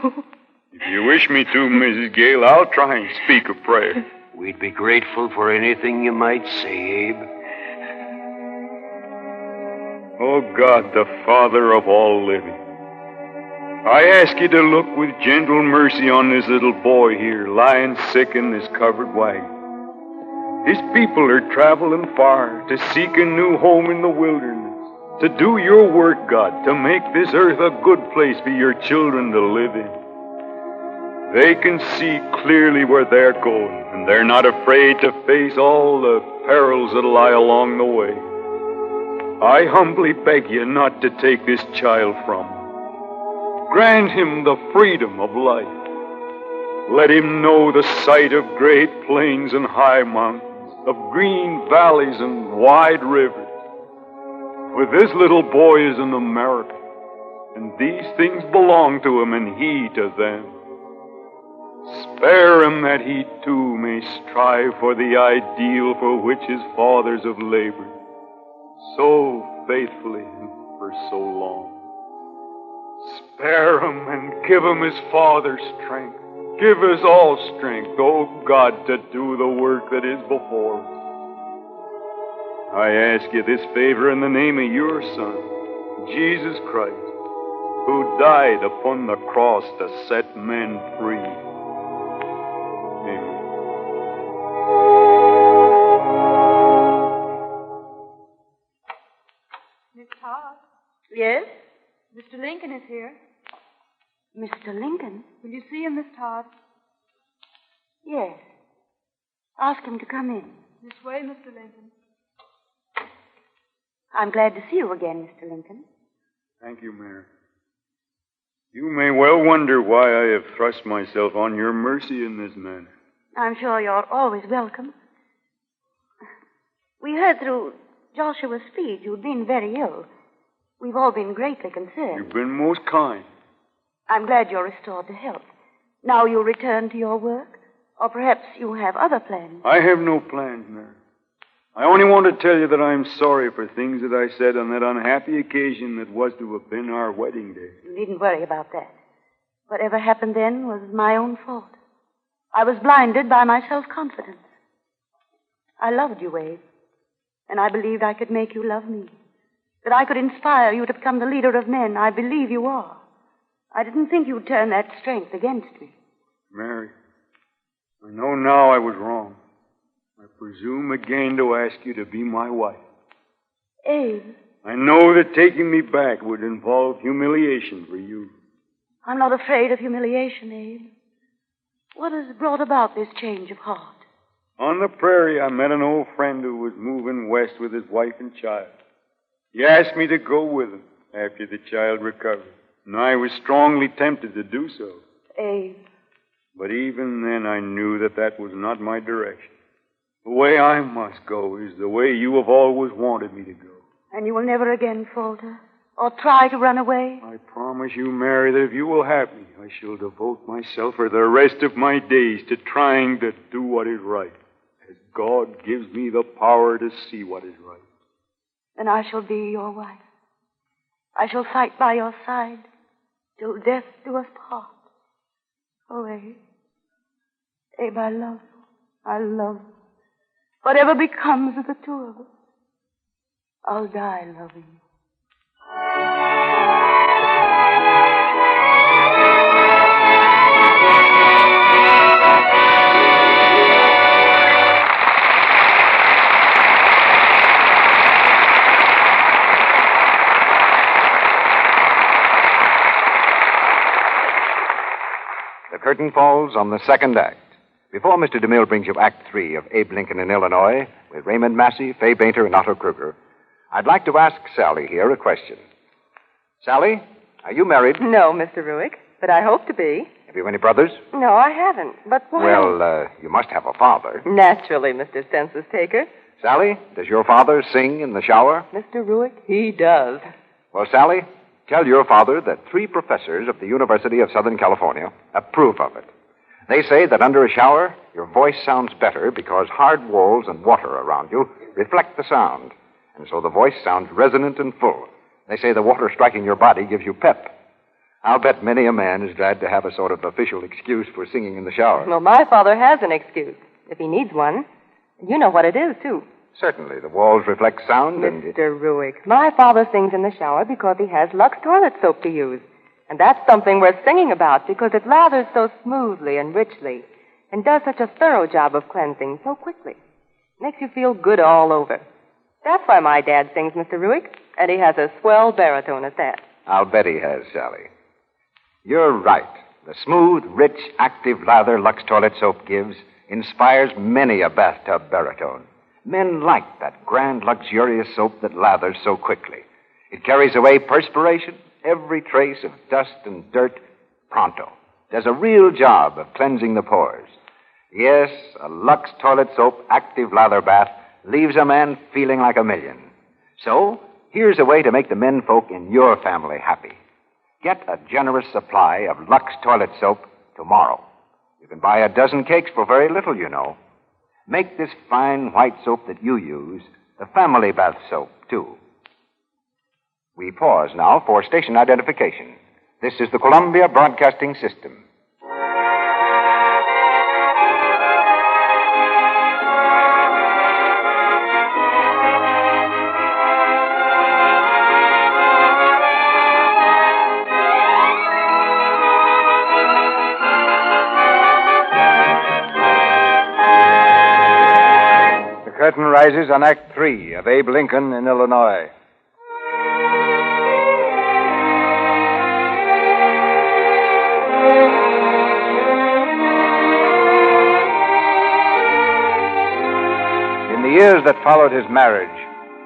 If you wish me to, Mrs. Gale, I'll try and speak a prayer. We'd be grateful for anything you might say, Abe. Oh, God, the Father of all living, I ask you to look with gentle mercy on this little boy here, lying sick in this covered wagon. His people are traveling far to seek a new home in the wilderness, to do your work, God, to make this earth a good place for your children to live in. They can see clearly where they're going, and they're not afraid to face all the perils that lie along the way. I humbly beg you not to take this child from him. Grant him the freedom of life. Let him know the sight of great plains and high mountains, of green valleys and wide rivers. For this little boy is an American, and these things belong to him and he to them. Spare him that he too may strive for the ideal for which his fathers have labored so faithfully and for so long. Spare him and give him his father's strength. Give us all strength, O God, to do the work that is before us. I ask you this favor in the name of your Son, Jesus Christ, who died upon the cross to set men free. Amen. Miss Todd? Yes? Mr. Lincoln is here. Mr. Lincoln? Will you see him, Miss Todd? Yes. Ask him to come in. This way, Mr. Lincoln. I'm glad to see you again, Mr. Lincoln. Thank you, Mary. You may well wonder why I have thrust myself on your mercy in this manner. I'm sure you're always welcome. We heard through Joshua's speech you'd been very ill. We've all been greatly concerned. You've been most kind. I'm glad you're restored to health. Now you'll return to your work? Or perhaps you have other plans? I have no plans, Mary. I only want to tell you that I'm sorry for things that I said on that unhappy occasion that was to have been our wedding day. You needn't worry about that. Whatever happened then was my own fault. I was blinded by my self-confidence. I loved you, Abe, and I believed I could make you love me, that I could inspire you to become the leader of men. I believe you are. I didn't think you'd turn that strength against me. Mary, I know now I was wrong. I presume again to ask you to be my wife. Abe. I know that taking me back would involve humiliation for you. I'm not afraid of humiliation, Abe. What has brought about this change of heart? On the prairie, I met an old friend who was moving west with his wife and child. He asked me to go with him after the child recovered, and I was strongly tempted to do so. Abe. But even then, I knew that that was not my direction. The way I must go is the way you have always wanted me to go. And you will never again falter or try to run away? I promise you, Mary, that if you will have me, I shall devote myself for the rest of my days to trying to do what is right, as God gives me the power to see what is right. Then I shall be your wife. I shall fight by your side till death do us part. Oh, Abe. Abe, I love you. I love you. Whatever becomes of the two of us, I'll die loving you. The curtain falls on the second act. Before Mr. DeMille brings you Act 3 of Abe Lincoln in Illinois, with Raymond Massey, Fay Bainter, and Otto Kruger, I'd like to ask Sally here a question. Sally, are you married? No, Mr. Ruick, but I hope to be. Have you any brothers? No, I haven't. But why? Well, you must have a father. Naturally, Mr. Census Taker. Sally, does your father sing in the shower? Mr. Ruick, he does. Well, Sally, tell your father that 3 professors of the University of Southern California approve of it. They say that under a shower, your voice sounds better because hard walls and water around you reflect the sound, and so the voice sounds resonant and full. They say the water striking your body gives you pep. I'll bet many a man is glad to have a sort of official excuse for singing in the shower. Well, my father has an excuse, if he needs one. You know what it is, too. Certainly, the walls reflect sound and... Mr. Ruick, my father sings in the shower because he has Lux toilet soap to use. And that's something worth singing about because it lathers so smoothly and richly and does such a thorough job of cleansing so quickly. Makes you feel good all over. That's why my dad sings, Mr. Ruick, and he has a swell baritone at that. I'll bet he has, Sally. You're right. The smooth, rich, active lather Lux toilet soap gives inspires many a bathtub baritone. Men like that grand, luxurious soap that lathers so quickly. It carries away perspiration, every trace of dust and dirt, pronto. Does a real job of cleansing the pores. Yes, a Lux toilet soap active lather bath leaves a man feeling like a million. So, here's a way to make the menfolk in your family happy. Get a generous supply of Lux toilet soap tomorrow. You can buy a dozen cakes for very little, you know. Make this fine white soap that you use the family bath soap, too. We pause now for station identification. This is the Columbia Broadcasting System. The curtain rises on Act 3 of Abe Lincoln in Illinois. In the years that followed his marriage,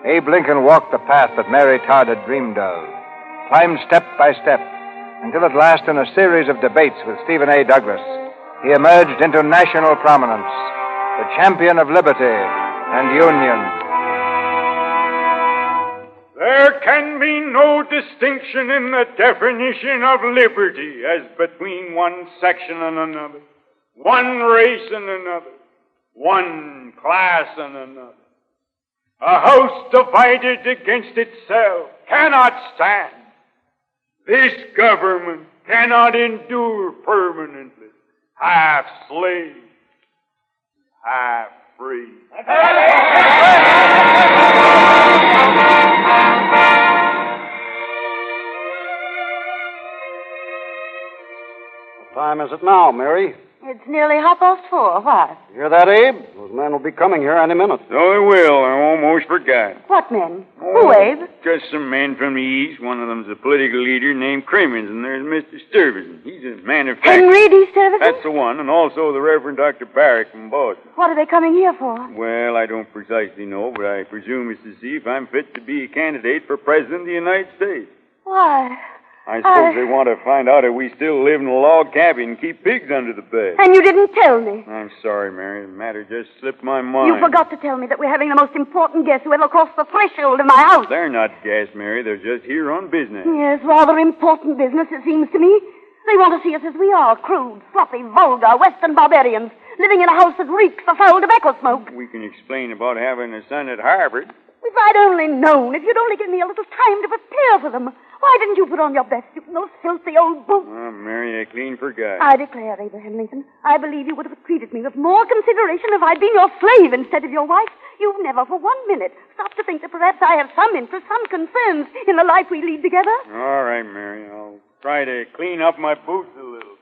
Abe Lincoln walked the path that Mary Todd had dreamed of, climbed step by step, until at last in a series of debates with Stephen A. Douglas, he emerged into national prominence, the champion of liberty and union. There can be no distinction in the definition of liberty as between one section and another, one race and another, one class and another. A house divided against itself cannot stand. This government cannot endure permanently. Half slave, half free. What time is it now, Mary? It's nearly 4:30. What? You hear that, Abe? Those men will be coming here any minute. So they will. I almost forgot. What men? Who, Abe? Just some men from the East. One of them's a political leader named Crimmins, and there's Mr. Stuyvesant. He's a manufacturer. Henry D. Stuyvesant? That's the one, and also the Reverend Dr. Barrick from Boston. What are they coming here for? Well, I don't precisely know, but I presume it's to see if I'm fit to be a candidate for President of the United States. Why? I suppose they want to find out if we still live in a log cabin and keep pigs under the bed. And you didn't tell me. I'm sorry, Mary. The matter just slipped my mind. You forgot to tell me that we're having the most important guest who ever crossed the threshold of my house. They're not guests, Mary. They're just here on business. Yes, rather important business, it seems to me. They want to see us as we are, crude, sloppy, vulgar, Western barbarians, living in a house that reeks of foul tobacco smoke. We can explain about having a son at Harvard. If I'd only known, if you'd only given me a little time to prepare for them. Why didn't you put on your best suit and those filthy old boots? Oh, Mary, I clean forgot. I declare, Abraham Lincoln, I believe you would have treated me with more consideration if I'd been your slave instead of your wife. You've never for 1 minute stopped to think that perhaps I have some interest, some concerns in the life we lead together. All right, Mary. I'll try to clean up my boots a little.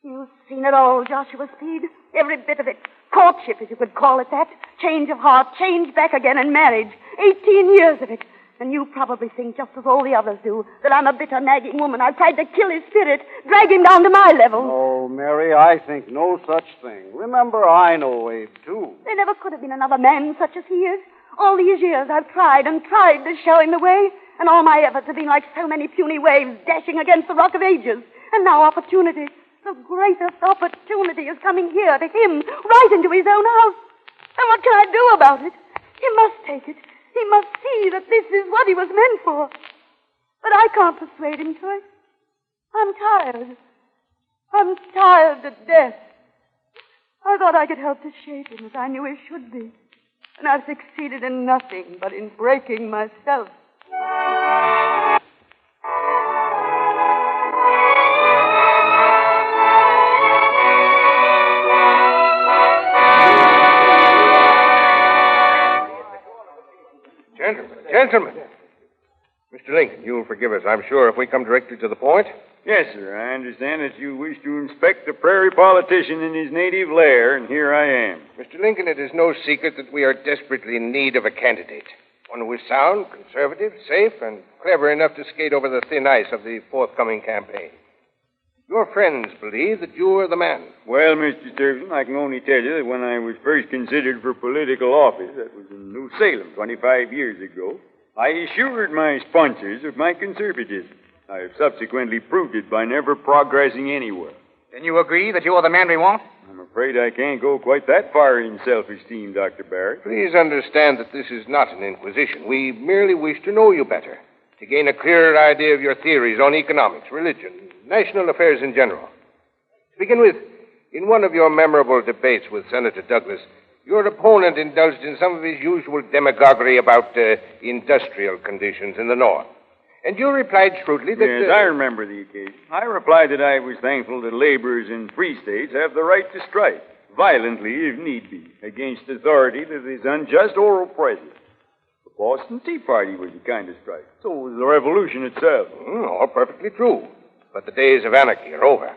You've seen it all, Joshua Speed. Every bit of it. Courtship, if you could call it that. Change of heart, change back again, and marriage. 18 years of it. And you probably think, just as all the others do, that I'm a bitter, nagging woman. I've tried to kill his spirit, drag him down to my level. Oh, Mary, I think no such thing. Remember, I know Abe, too. There never could have been another man such as he is. All these years I've tried and tried to show him the way, and all my efforts have been like so many puny waves dashing against the rock of ages. And now opportunity, the greatest opportunity, is coming here to him, right into his own house. And what can I do about it? He must take it. He must see that this is what he was meant for. But I can't persuade him to it. I'm tired. I'm tired to death. I thought I could help to shape him as I knew he should be. And I've succeeded in nothing but in breaking myself. Gentlemen. Mr. Lincoln, you'll forgive us, I'm sure, if we come directly to the point. Yes, sir. I understand that you wish to inspect the prairie politician in his native lair, and here I am. Mr. Lincoln, it is no secret that we are desperately in need of a candidate. One who is sound, conservative, safe, and clever enough to skate over the thin ice of the forthcoming campaign. Your friends believe that you are the man. Well, Mr. Stuyvesant, I can only tell you that when I was first considered for political office, that was in New Salem 25 years ago, I assured my sponsors of my conservatism. I have subsequently proved it by never progressing anywhere. Then you agree that you are the man we want? I'm afraid I can't go quite that far in self-esteem, Dr. Barrett. Please understand that this is not an inquisition. We merely wish to know you better, to gain a clearer idea of your theories on economics, religion, national affairs in general. To begin with, in one of your memorable debates with Senator Douglas, your opponent indulged in some of his usual demagoguery about industrial conditions in the North. And you replied shrewdly that... Yes, I remember the occasion. I replied that I was thankful that laborers in free states have the right to strike, violently if need be, against authority that is unjust or oppressive. The Boston Tea Party was a kind of strike. So was the Revolution itself. All perfectly true. But the days of anarchy are over.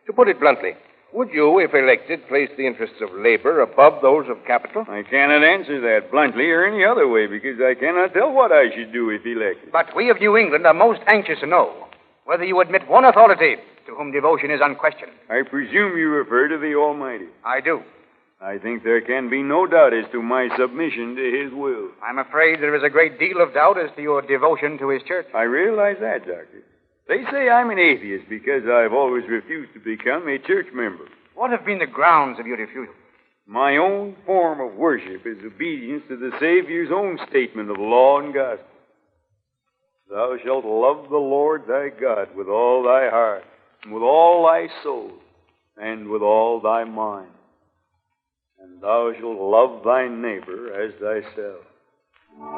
To put it bluntly, would you, if elected, place the interests of labor above those of capital? I cannot answer that bluntly or any other way because I cannot tell what I should do if elected. But we of New England are most anxious to know whether you admit one authority to whom devotion is unquestioned. I presume you refer to the Almighty. I do. I think there can be no doubt as to my submission to His will. I'm afraid there is a great deal of doubt as to your devotion to His church. I realize that, Doctor. They say I'm an atheist because I've always refused to become a church member. What have been the grounds of your refusal? My own form of worship is obedience to the Savior's own statement of law and gospel. Thou shalt love the Lord thy God with all thy heart, and with all thy soul, and with all thy mind. And thou shalt love thy neighbor as thyself. Close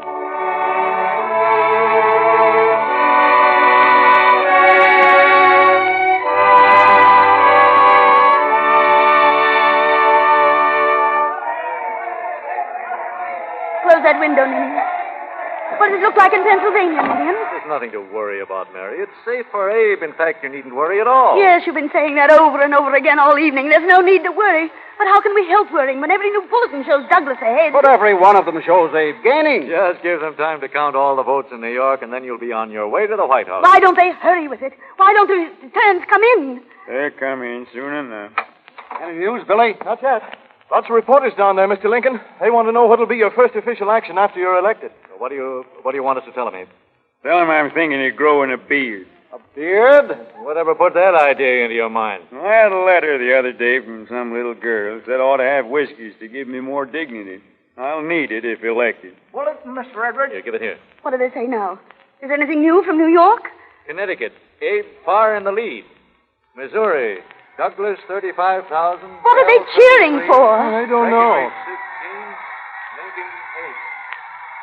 that window, Ninny. What does it look like in Pennsylvania, Lillian? There's nothing to worry about, Mary. It's safe for Abe. In fact, you needn't worry at all. Yes, you've been saying that over and over again all evening. There's no need to worry. But how can we help worrying when every new bulletin shows Douglas ahead? But every one of them shows Abe gaining. Just give them time to count all the votes in New York, and then you'll be on your way to the White House. Why don't they hurry with it? Why don't the returns come in? They're coming soon enough. Any news, Billy? Not yet. Lots of reporters down there, Mr. Lincoln. They want to know what'll be your first official action after you're elected. So what do you want us to tell them, Abe? Tell them I'm thinking of growing a beard. A beard? Whatever put that idea into your mind? I had a letter the other day from some little girl who said I ought to have whiskers to give me more dignity. I'll need it if elected. Bulletin, Mr. Edwards. Here, give it here. What do they say now? Is there anything new from New York? Connecticut, Abe far in the lead. Missouri, Douglas 35,000. What are they cheering for? I don't know. 16, maybe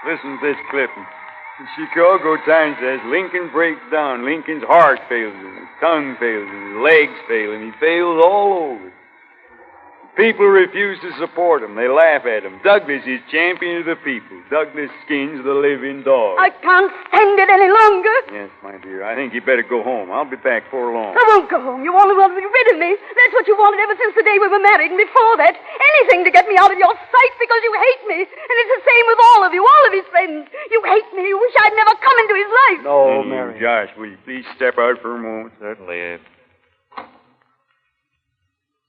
8. Listen to this clipping. The Chicago Times says Lincoln breaks down. Lincoln's heart fails him, his tongue fails him, his legs fail him. He fails all over. People refuse to support him. They laugh at him. Douglas is champion of the people. Douglas skins the living dog. I can't stand it any longer. Yes, my dear. I think you better go home. I'll be back before long. I won't go home. You only want to be rid of me. That's what you wanted ever since the day we were married, and before that, anything to get me out of your sight because you hate me. And it's the same with all of his friends. You hate me. You wish I'd never come into his life. No, Mary. Josh, will you please step out for a moment? Certainly, Abe.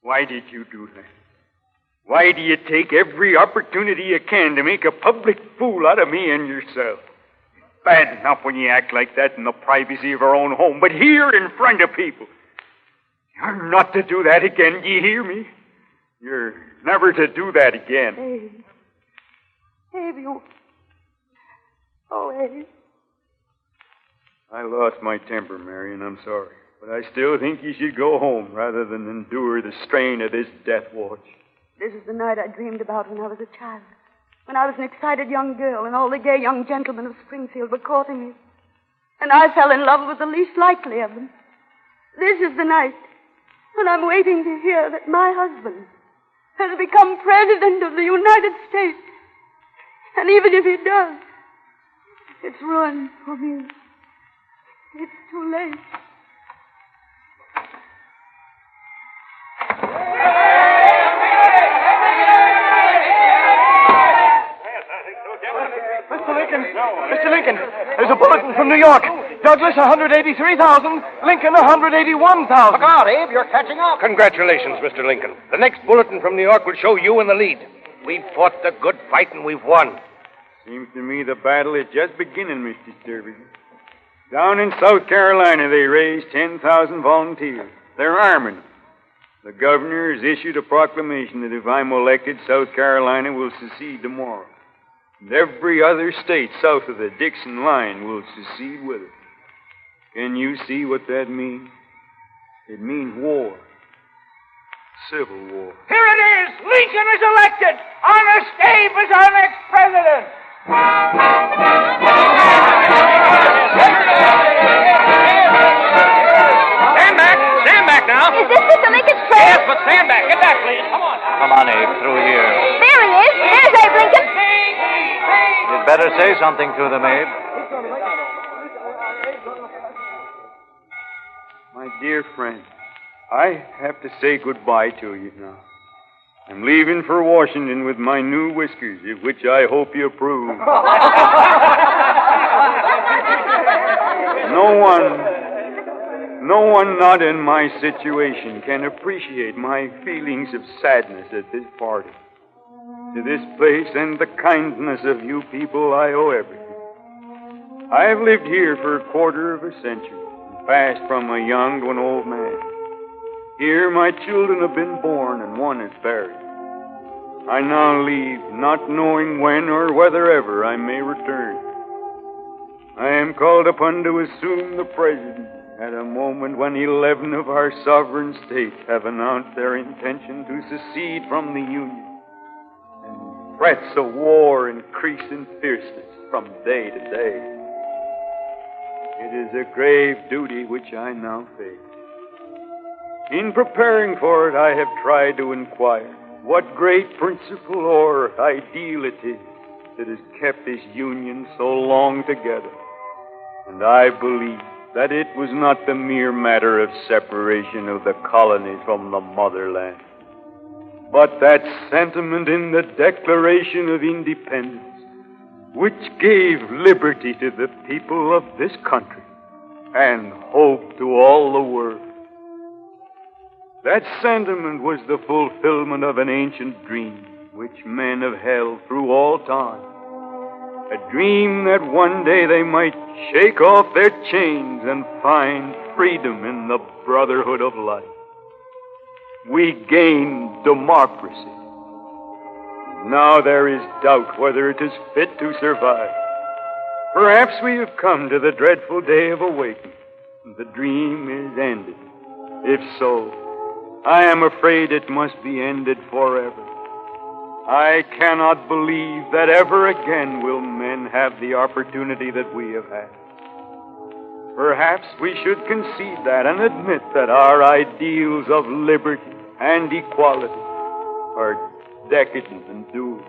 Why did you do that? Why do you take every opportunity you can to make a public fool out of me and yourself? Bad enough when you act like that in the privacy of our own home, but here in front of people. You're not to do that again, do you hear me? You're never to do that again. Abe. Abe, you... Oh, Abe. I lost my temper, Mary, and I'm sorry. But I still think you should go home rather than endure the strain of this death watch. This is the night I dreamed about when I was a child. When I was an excited young girl and all the gay young gentlemen of Springfield were courting me. And I fell in love with the least likely of them. This is the night when I'm waiting to hear that my husband has become President of the United States. And even if he does, it's ruin for me. It's too late. Mr. Lincoln, there's a bulletin from New York. Douglas, 183,000. Lincoln, 181,000. Look out, Abe. You're catching up. Congratulations, Mr. Lincoln. The next bulletin from New York will show you in the lead. We've fought the good fight and we've won. Seems to me the battle is just beginning, Mr. Sturby. Down in South Carolina, they raised 10,000 volunteers. They're arming them. The governor has issued a proclamation that if I'm elected, South Carolina will secede tomorrow. And every other state south of the Dixon line will secede with it. Can you see what that means? It means war. Civil war. Here it is. Lincoln is elected. Honest Abe is our next president. Stand back. Stand back now. Is this Mr. Lincoln's train? Yes, but stand back. Get back, please. Come on. Come on, Abe, through here. There he is. There's Abe Lincoln. You'd better say something to them, Abe. My dear friend, I have to say goodbye to you now. I'm leaving for Washington with my new whiskers, of which I hope you approve. No one not in my situation can appreciate my feelings of sadness at this party. To this place and the kindness of you people, I owe everything. I have lived here for a quarter of a century, and passed from a young to an old man. Here my children have been born, and one is buried. I now leave, not knowing when or whether ever I may return. I am called upon to assume the presidency at a moment when 11 of our sovereign states have announced their intention to secede from the Union. Threats of war increase in fierceness. from day to day. It is a grave duty which I now face. In preparing for it, I have tried to inquire what great principle or ideal it is that has kept this union so long together. And I believe that it was not the mere matter of separation of the colonies from the motherland, but that sentiment in the Declaration of Independence which gave liberty to the people of this country and hope to all the world. That sentiment was the fulfillment of an ancient dream which men have held through all time. A dream that one day they might shake off their chains and find freedom in the brotherhood of life. We gained democracy. Now there is doubt whether it is fit to survive. Perhaps we have come to the dreadful day of awakening. The dream is ended. If so, I am afraid it must be ended forever. I cannot believe that ever again will men have the opportunity that we have had. Perhaps we should concede that and admit that our ideals of liberty and equality are decadent and doomed.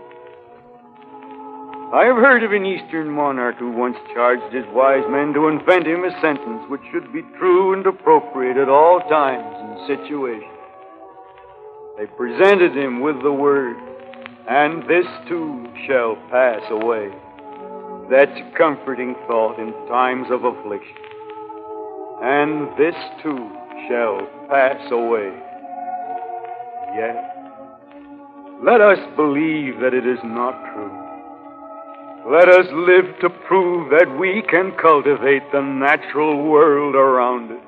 I have heard of an Eastern monarch who once charged his wise men to invent him a sentence which should be true and appropriate at all times and situations. They presented him with the word, "And this too shall pass away." That's a comforting thought in times of affliction. And this too shall pass away. Yet, let us believe that it is not true. Let us live to prove that we can cultivate the natural world around us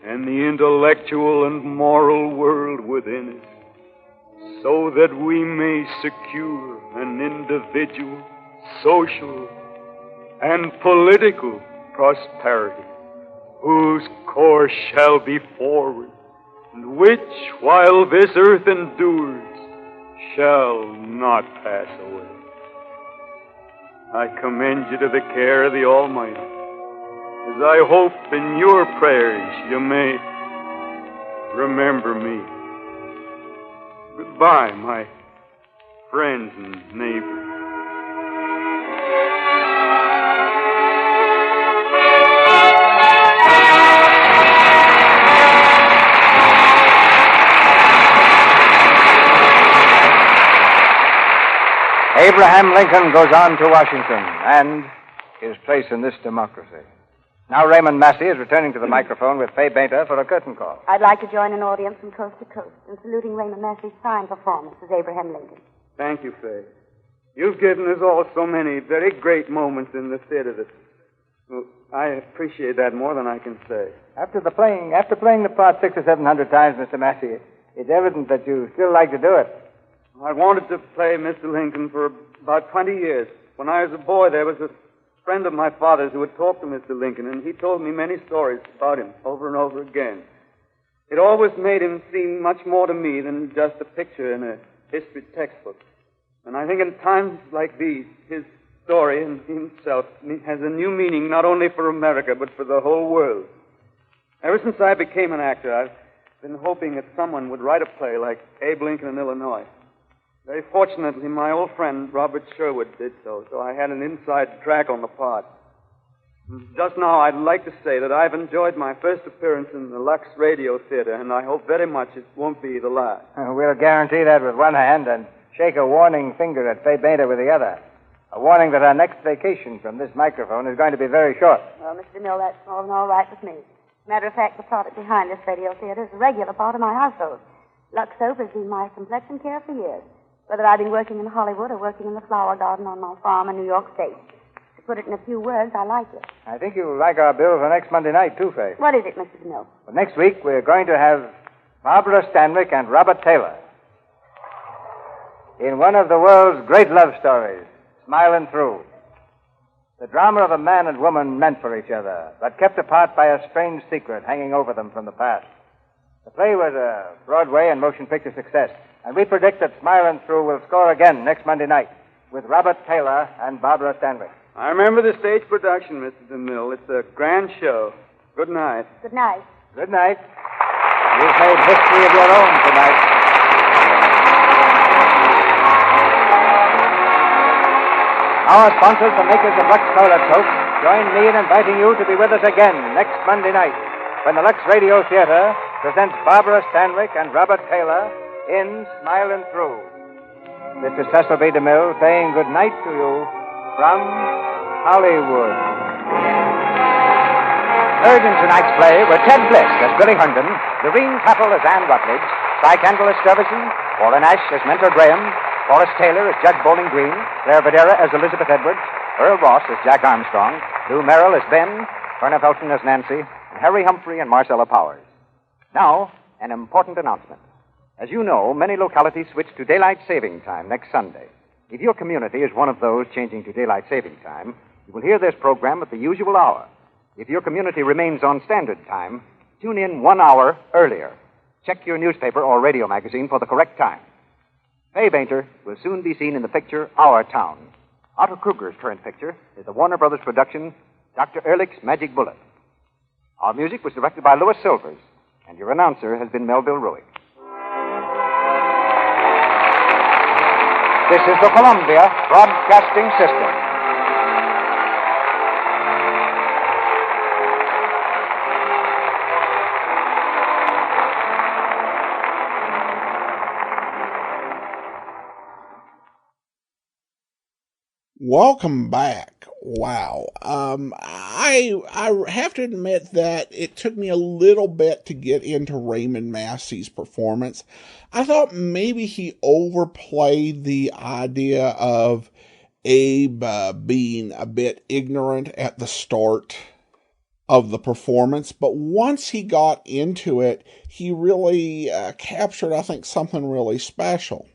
and the intellectual and moral world within it, so that we may secure an individual, social, and political prosperity, whose course shall be forward, and which, while this earth endures, shall not pass away. I commend you to the care of the Almighty, as I hope in your prayers you may remember me. Goodbye, my friends and neighbors. Abraham Lincoln goes on to Washington and his place in this democracy. Now Raymond Massey is returning to the microphone with Fay Bainter for a curtain call. I'd like to join an audience from coast to coast in saluting Raymond Massey's fine performance as Abraham Lincoln. Thank you, Fay. You've given us all so many very great moments in the theater that, well, I appreciate that more than I can say. After playing the part 600 or 700 times, Mr. Massey, it's evident that you still like to do it. I wanted to play Mr. Lincoln for about 20 years. When I was a boy, there was a friend of my father's who had talked to Mr. Lincoln, and he told me many stories about him over and over again. It always made him seem much more to me than just a picture in a history textbook. And I think in times like these, his story and himself has a new meaning not only for America, but for the whole world. Ever since I became an actor, I've been hoping that someone would write a play like Abe Lincoln in Illinois. Very fortunately, my old friend Robert Sherwood did so I had an inside track on the part. Just now, I'd like to say that I've enjoyed my first appearance in the Lux Radio Theater, and I hope very much it won't be the last. We'll guarantee that with one hand and shake a warning finger at Fay Bainter with the other. A warning that our next vacation from this microphone is going to be very short. Well, Mr. Mill, that's more than all right with me. Matter of fact, the product behind this radio theater is a regular part of my household. Lux Soap has been my complexion care for years, whether I've been working in Hollywood or working in the flower garden on my farm in New York State. To put it in a few words, I like it. I think you'll like our bill for next Monday night, too, Fay. What is it, Mrs. Mill? Well, next week, we're going to have Barbara Stanwyck and Robert Taylor in one of the world's great love stories, Smiling Through. The drama of a man and woman meant for each other, but kept apart by a strange secret hanging over them from the past. The play was a Broadway and motion picture success, and we predict that Smiling Through will score again next Monday night with Robert Taylor and Barbara Stanwyck. I remember the stage production, Mr. DeMille. It's a grand show. Good night. Good night. Good night. You've made history of your own tonight. Our sponsors, the makers of Lux Toilet Soap, join me in inviting you to be with us again next Monday night when the Lux Radio Theater presents Barbara Stanwyck and Robert Taylor in Smilin' Through. This is Cecil B. DeMille saying good night to you from Hollywood. Heard in tonight's play were Ted Bliss as Billy Herndon, Doreen Tuttle as Anne Rutledge, Cy Kendall as Jefferson, Warren Ash as Mentor Graham, Forrest Taylor as Judge Bowling Green, Claire Videra as Elizabeth Edwards, Earl Ross as Jack Armstrong, Lou Merrill as Ben, Verna Felton as Nancy, and Harry Humphrey and Marcella Powers. Now, an important announcement. As you know, many localities switch to daylight saving time next Sunday. If your community is one of those changing to daylight saving time, you will hear this program at the usual hour. If your community remains on standard time, tune in 1 hour earlier. Check your newspaper or radio magazine for the correct time. Faye Bainter will soon be seen in the picture Our Town. Otto Kruger's current picture is the Warner Brothers production, Dr. Ehrlich's Magic Bullet. Our music was directed by Louis Silvers, and your announcer has been Melville Ruick. This is the Columbia Broadcasting System. Welcome back. Wow. I have to admit that it took me a little bit to get into Raymond Massey's performance. I thought maybe he overplayed the idea of Abe being a bit ignorant at the start of the performance, but once he got into it, he really captured, I think, something really special.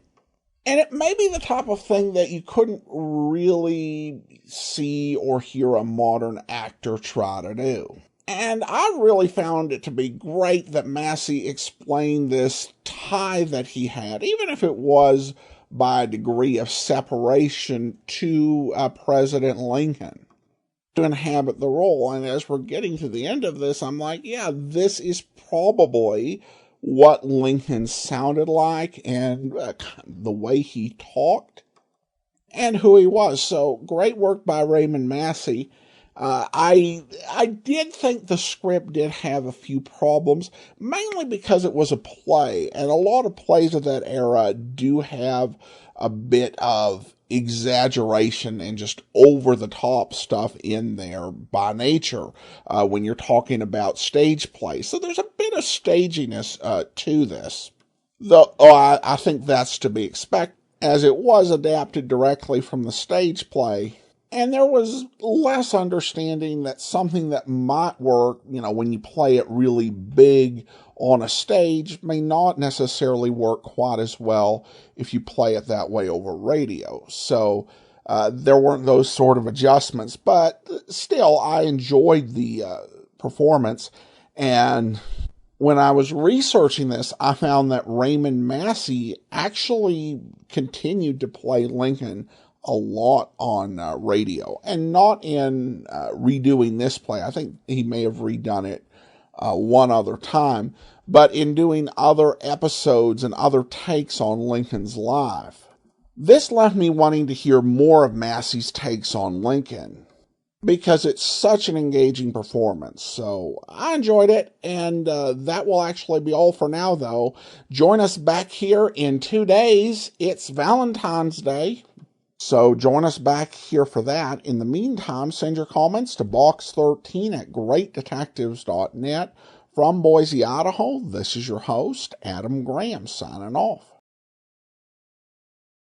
And it may be the type of thing that you couldn't really see or hear a modern actor try to do. And I really found it to be great that Massey explained this tie that he had, even if it was by a degree of separation to President Lincoln, to inhabit the role. And as we're getting to the end of this, I'm like, yeah, this is probably what Lincoln sounded like and the way he talked and who he was. So great work by Raymond Massey. I did think the script did have a few problems, mainly because it was a play, and a lot of plays of that era do have a bit of exaggeration and just over-the-top stuff in there by nature when you're talking about stage play. So there's a bit of staginess to this. Though I think that's to be expected, as it was adapted directly from the stage play. And there was less understanding that something that might work, when you play it really big on a stage may not necessarily work quite as well if you play it that way over radio. So there weren't those sort of adjustments, but still I enjoyed the performance. And when I was researching this, I found that Raymond Massey actually continued to play Lincoln a lot on radio, and not in redoing this play. I think he may have redone it one other time, but in doing other episodes and other takes on Lincoln's life. This left me wanting to hear more of Massey's takes on Lincoln, because it's such an engaging performance. So I enjoyed it, and that will actually be all for now, though. Join us back here in 2 days. It's Valentine's Day. So join us back here for that. In the meantime, send your comments to box13@greatdetectives.net. From Boise, Idaho, this is your host, Adam Graham, signing off.